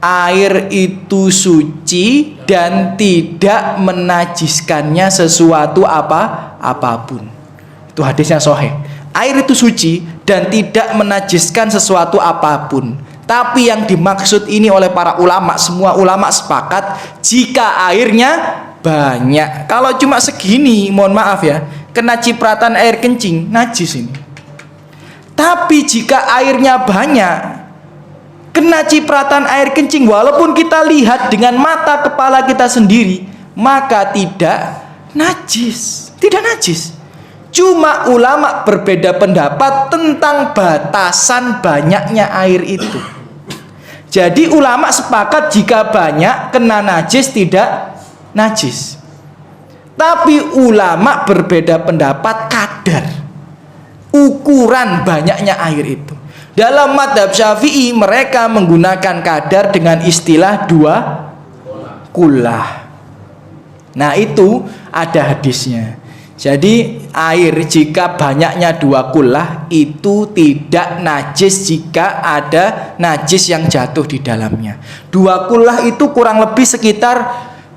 air itu suci dan tidak menajiskannya sesuatu apapun. Itu hadisnya sahih. Air itu suci dan tidak menajiskan sesuatu apapun. Tapi yang dimaksud ini oleh para ulama, semua ulama sepakat, jika airnya banyak. Kalau cuma segini, mohon maaf ya, kena cipratan air kencing, najis ini. Tapi jika airnya banyak, kena cipratan air kencing, walaupun kita lihat dengan mata kepala kita sendiri, maka tidak najis. Tidak najis. Cuma ulama berbeda pendapat tentang batasan banyaknya air itu. Jadi ulama sepakat jika banyak kena najis, tidak najis. Tapi ulama berbeda pendapat kadar, ukuran banyaknya air itu. Dalam mazhab Syafi'i mereka menggunakan kadar dengan istilah 2 kullah. Nah, itu ada hadisnya. Jadi air jika banyaknya 2 kullah itu tidak najis jika ada najis yang jatuh di dalamnya. 2 kullah itu kurang lebih sekitar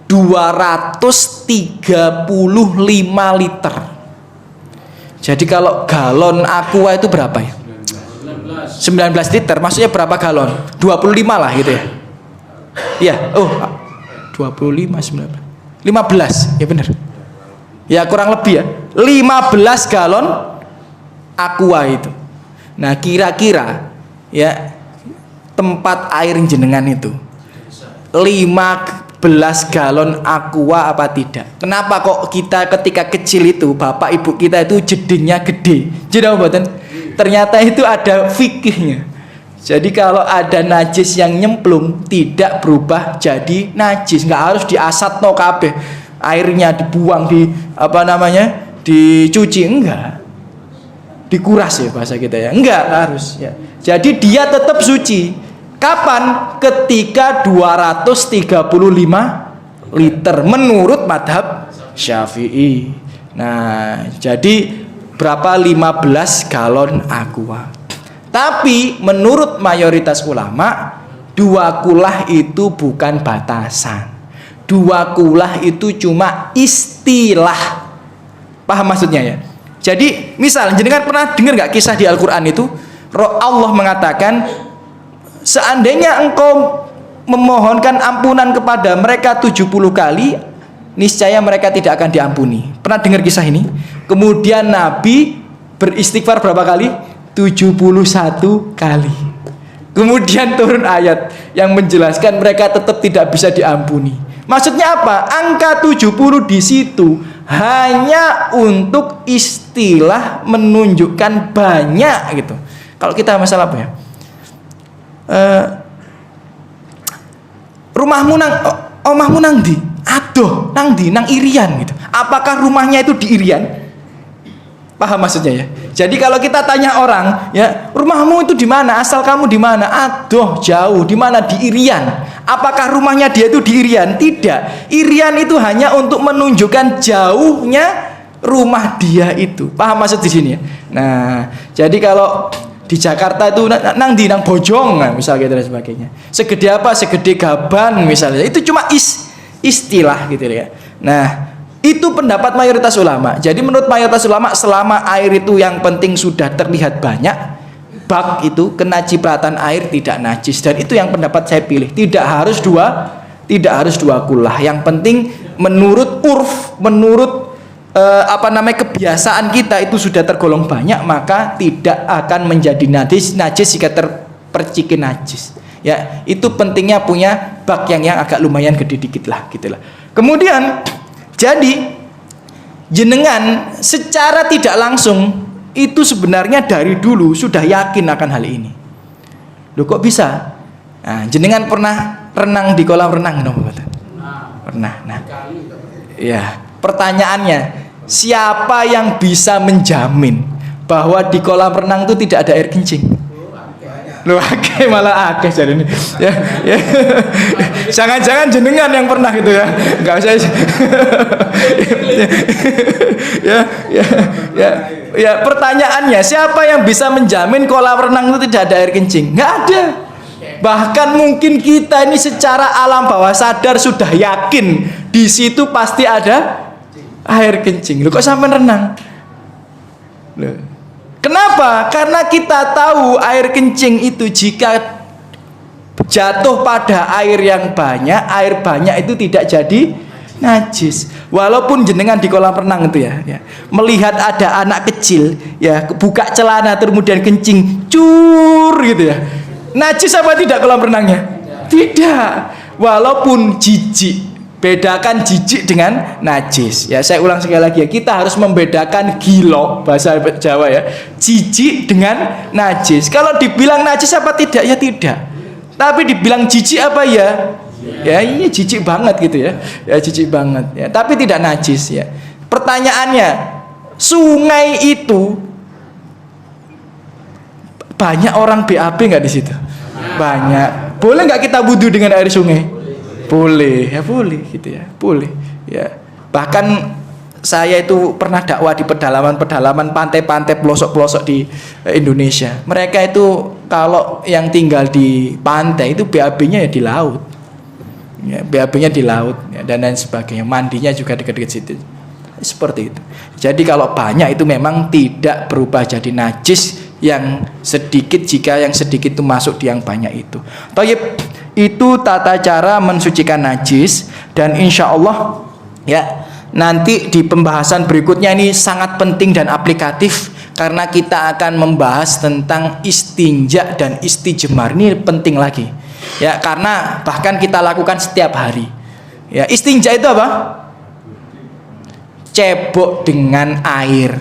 235 liter. Jadi kalau galon aqua itu berapa ya? 19 liter, maksudnya berapa galon? 25 lah gitu ya. Iya, 25 19. 15, ya benar. Ya kurang lebih ya. 15 galon aqua itu. Nah, kira-kira ya tempat air jenengan itu 15 galon aqua apa tidak? Kenapa kok kita ketika kecil itu bapak ibu kita itu jedingnya gede? Jadi apa? Ternyata itu ada fikihnya. Jadi kalau ada najis yang nyemplung tidak berubah jadi najis, nggak harus diasat no kabeh, airnya dibuang, dicuci, enggak, dikuras ya bahasa kita ya, enggak harus ya. Jadi dia tetap suci. Kapan? Ketika 235 liter menurut madhab Syafi'i. Nah, jadi berapa? 15 galon aqua. Tapi menurut mayoritas ulama 2 kullah itu bukan batasan. 2 kullah itu cuma istilah. Paham maksudnya ya? Jadi misal jenengan pernah dengar nggak kisah di Al-Quran itu Allah mengatakan seandainya engkau memohonkan ampunan kepada mereka 70 kali, niscaya mereka tidak akan diampuni. Pernah dengar kisah ini? Kemudian Nabi beristighfar berapa kali? 71 kali. Kemudian turun ayat yang menjelaskan mereka tetap tidak bisa diampuni. Maksudnya apa? Angka 70 di situ hanya untuk istilah menunjukkan banyak gitu. Kalau kita masalah apa ya? Rumahmu nang omahmu nang di? Aduh, nang di? Nang Irian gitu. Apakah rumahnya itu di Irian? Paham maksudnya ya? Jadi kalau kita tanya orang, ya, rumahmu itu di mana? Asal kamu di mana? Aduh, jauh. Di mana? Di Irian. Apakah rumahnya dia itu di Irian? Tidak. Irian itu hanya untuk menunjukkan jauhnya rumah dia itu. Paham maksud di sini ya? Nah, jadi kalau di Jakarta itu nang di nang Bojong, nah, misalnya gitu dan sebagainya. Segede apa? Segede gaban misalnya. Itu cuma istilah gitu ya. Nah, itu pendapat mayoritas ulama. Jadi menurut mayoritas ulama, selama air itu yang penting sudah terlihat banyak, bak itu kena cipratan air tidak najis. Dan itu yang pendapat saya pilih. Tidak harus dua kullah. Yang penting menurut urf, menurut kebiasaan kita itu sudah tergolong banyak, maka tidak akan menjadi najis jika terpercik najis. Ya, itu pentingnya punya bak yang agak lumayan gede dikit lah, gitulah. Kemudian jadi jenengan secara tidak langsung itu sebenarnya dari dulu sudah yakin akan hal ini. Loh kok bisa? Nah, jenengan pernah renang di kolam renang? Pernah. Nah, ya, pertanyaannya, siapa yang bisa menjamin bahwa di kolam renang itu tidak ada air kencing? Loh, malah akeh jadi ini. Ya. Jangan-jangan jenengan yang pernah gitu ya. Enggak usah. Ya, pertanyaannya, siapa yang bisa menjamin kolam renang itu tidak ada air kencing? Enggak ada. Bahkan mungkin kita ini secara alam bawah sadar sudah yakin di situ pasti ada air kencing. Loh kok sampai renang? Loh. Kenapa? Karena kita tahu air kencing itu jika jatuh pada air yang banyak, air banyak itu tidak jadi najis. Walaupun jenengan di kolam renang itu ya, melihat ada anak kecil ya buka celana kemudian kencing cur gitu ya. Najis apa tidak kolam renangnya? Tidak. Walaupun jijik. Bedakan jijik dengan najis. Ya, saya ulang sekali lagi ya. Kita harus membedakan gilo, bahasa Jawa ya. Jijik dengan najis. Kalau dibilang najis apa tidak? Ya tidak. Tapi dibilang jijik apa ya? Ya iya jijik banget gitu ya. Ya jijik banget ya. Tapi tidak najis ya. Pertanyaannya, sungai itu banyak orang BAB nggak di situ? Banyak. Boleh nggak kita wudu dengan air sungai? Boleh, ya boleh gitu ya, boleh ya. Bahkan saya itu pernah dakwah di pedalaman pantai-pantai pelosok-pelosok di Indonesia. Mereka itu kalau yang tinggal di pantai itu BAB-nya ya di laut, ya, BAB-nya di laut ya, dan lain sebagainya. Mandinya juga dekat-dekat situ, seperti itu. Jadi kalau banyak itu memang tidak berubah jadi najis yang sedikit jika yang sedikit itu masuk di yang banyak itu. Thayyib. Itu tata cara mensucikan najis, dan insya Allah ya nanti di pembahasan berikutnya ini sangat penting dan aplikatif karena kita akan membahas tentang istinja dan istijmar. Ini penting lagi ya, karena bahkan kita lakukan setiap hari ya. Istinja itu apa? Cebok dengan air.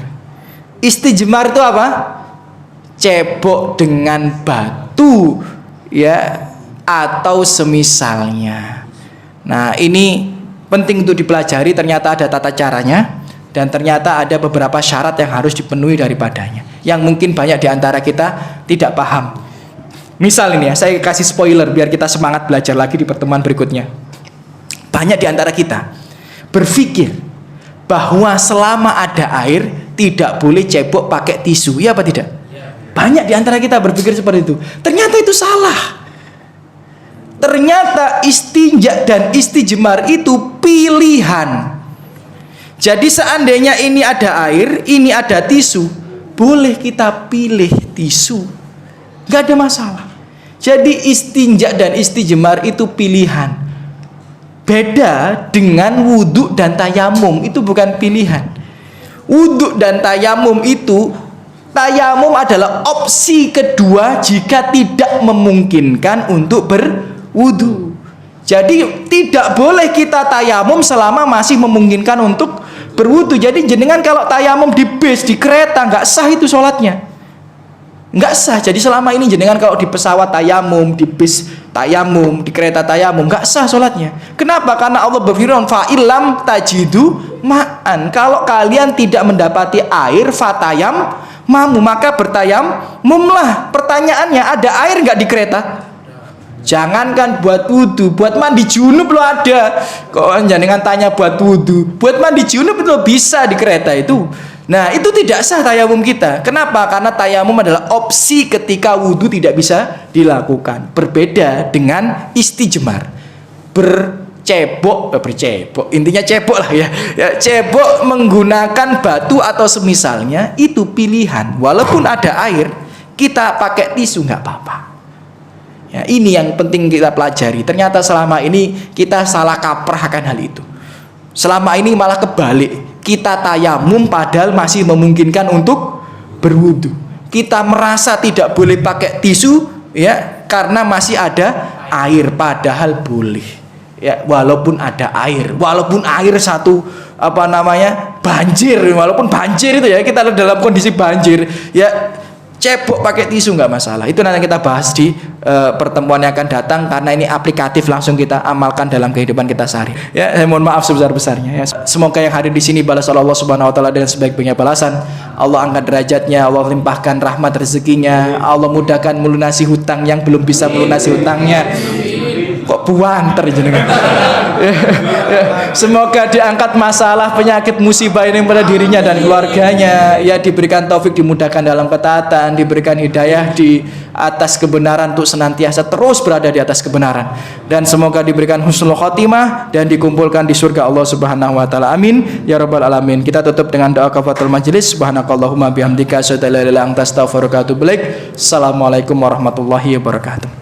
Istijmar itu apa? Cebok dengan batu ya, atau semisalnya. Nah, ini penting untuk dipelajari. Ternyata ada tata caranya dan ternyata ada beberapa syarat yang harus dipenuhi daripadanya yang mungkin banyak di antara kita tidak paham. Misal ini ya, saya kasih spoiler biar kita semangat belajar lagi di pertemuan berikutnya. Banyak di antara kita berpikir bahwa selama ada air tidak boleh cebok pakai tisu, iya apa tidak? Banyak di antara kita berpikir seperti itu. Ternyata itu salah. Ternyata istinja dan istijmar itu pilihan. Jadi seandainya ini ada air, ini ada tisu, boleh kita pilih tisu, gak ada masalah. Jadi istinja dan istijmar itu pilihan. Beda dengan wudhu dan tayamum, itu bukan pilihan. Wudhu dan tayamum itu, tayamum adalah opsi kedua jika tidak memungkinkan untuk berwudhu. Jadi tidak boleh kita tayamum selama masih memungkinkan untuk berwudhu. Jadi jenengan kalau tayamum di bis, di kereta, nggak sah itu sholatnya, nggak sah. Jadi selama ini jenengan kalau di pesawat tayamum, di bis tayamum, di kereta tayamum, nggak sah sholatnya. Kenapa? Karena Allah berfirman, fa'ilam tajidu ma'an, kalau kalian tidak mendapati air, fatayam mamu, maka bertayamumlah. Pertanyaannya, ada air nggak di kereta? Jangankan buat wudhu, buat mandi junub lo ada. Kok jangan tanya buat wudhu, buat mandi junub itu bisa di kereta itu. Nah itu tidak sah tayamum kita. Kenapa? Karena tayamum adalah opsi ketika wudhu tidak bisa dilakukan. Berbeda dengan istijmar, bercebok, intinya cebok lah ya. Cebok menggunakan batu atau semisalnya, itu pilihan. Walaupun ada air, kita pakai tisu nggak apa-apa. Ya, ini yang penting kita pelajari. Ternyata selama ini kita salah kaprah akan hal itu. Selama ini malah kebalik. Kita tayamum padahal masih memungkinkan untuk berwudu. Kita merasa tidak boleh pakai tisu ya karena masih ada air, padahal boleh. Ya, walaupun ada air, walaupun air satu banjir, walaupun banjir itu ya, kita dalam kondisi banjir ya, cebok pakai tisu nggak masalah. Itu nanti kita bahas di pertemuan yang akan datang, karena ini aplikatif, langsung kita amalkan dalam kehidupan kita sehari. Ya, saya mohon maaf sebesar-besarnya. Ya. Semoga yang hadir di sini balas Allah Subhanahu Wa Taala dengan sebaik-baiknya balasan. Allah angkat derajatnya, Allah limpahkan rahmat rezekinya, Allah mudahkan melunasi hutang yang belum bisa melunasi hutangnya. Kok buanter jenengan. Semoga diangkat masalah, penyakit, musibah ini pada dirinya dan keluarganya. Ya, diberikan taufik, dimudahkan dalam ketaatan, diberikan hidayah di atas kebenaran untuk senantiasa terus berada di atas kebenaran. Dan semoga diberikan husnul khotimah dan dikumpulkan di surga Allah Subhanahu Wa Taala. Amin ya rabbal alamin. Kita tutup dengan doa kafatul majelis. Subhanakallahumma bihamdika asyhadu an la ilaha illa anta astaghfiruka wa atubu ilaik. Assalamualaikum warahmatullahi wabarakatuh.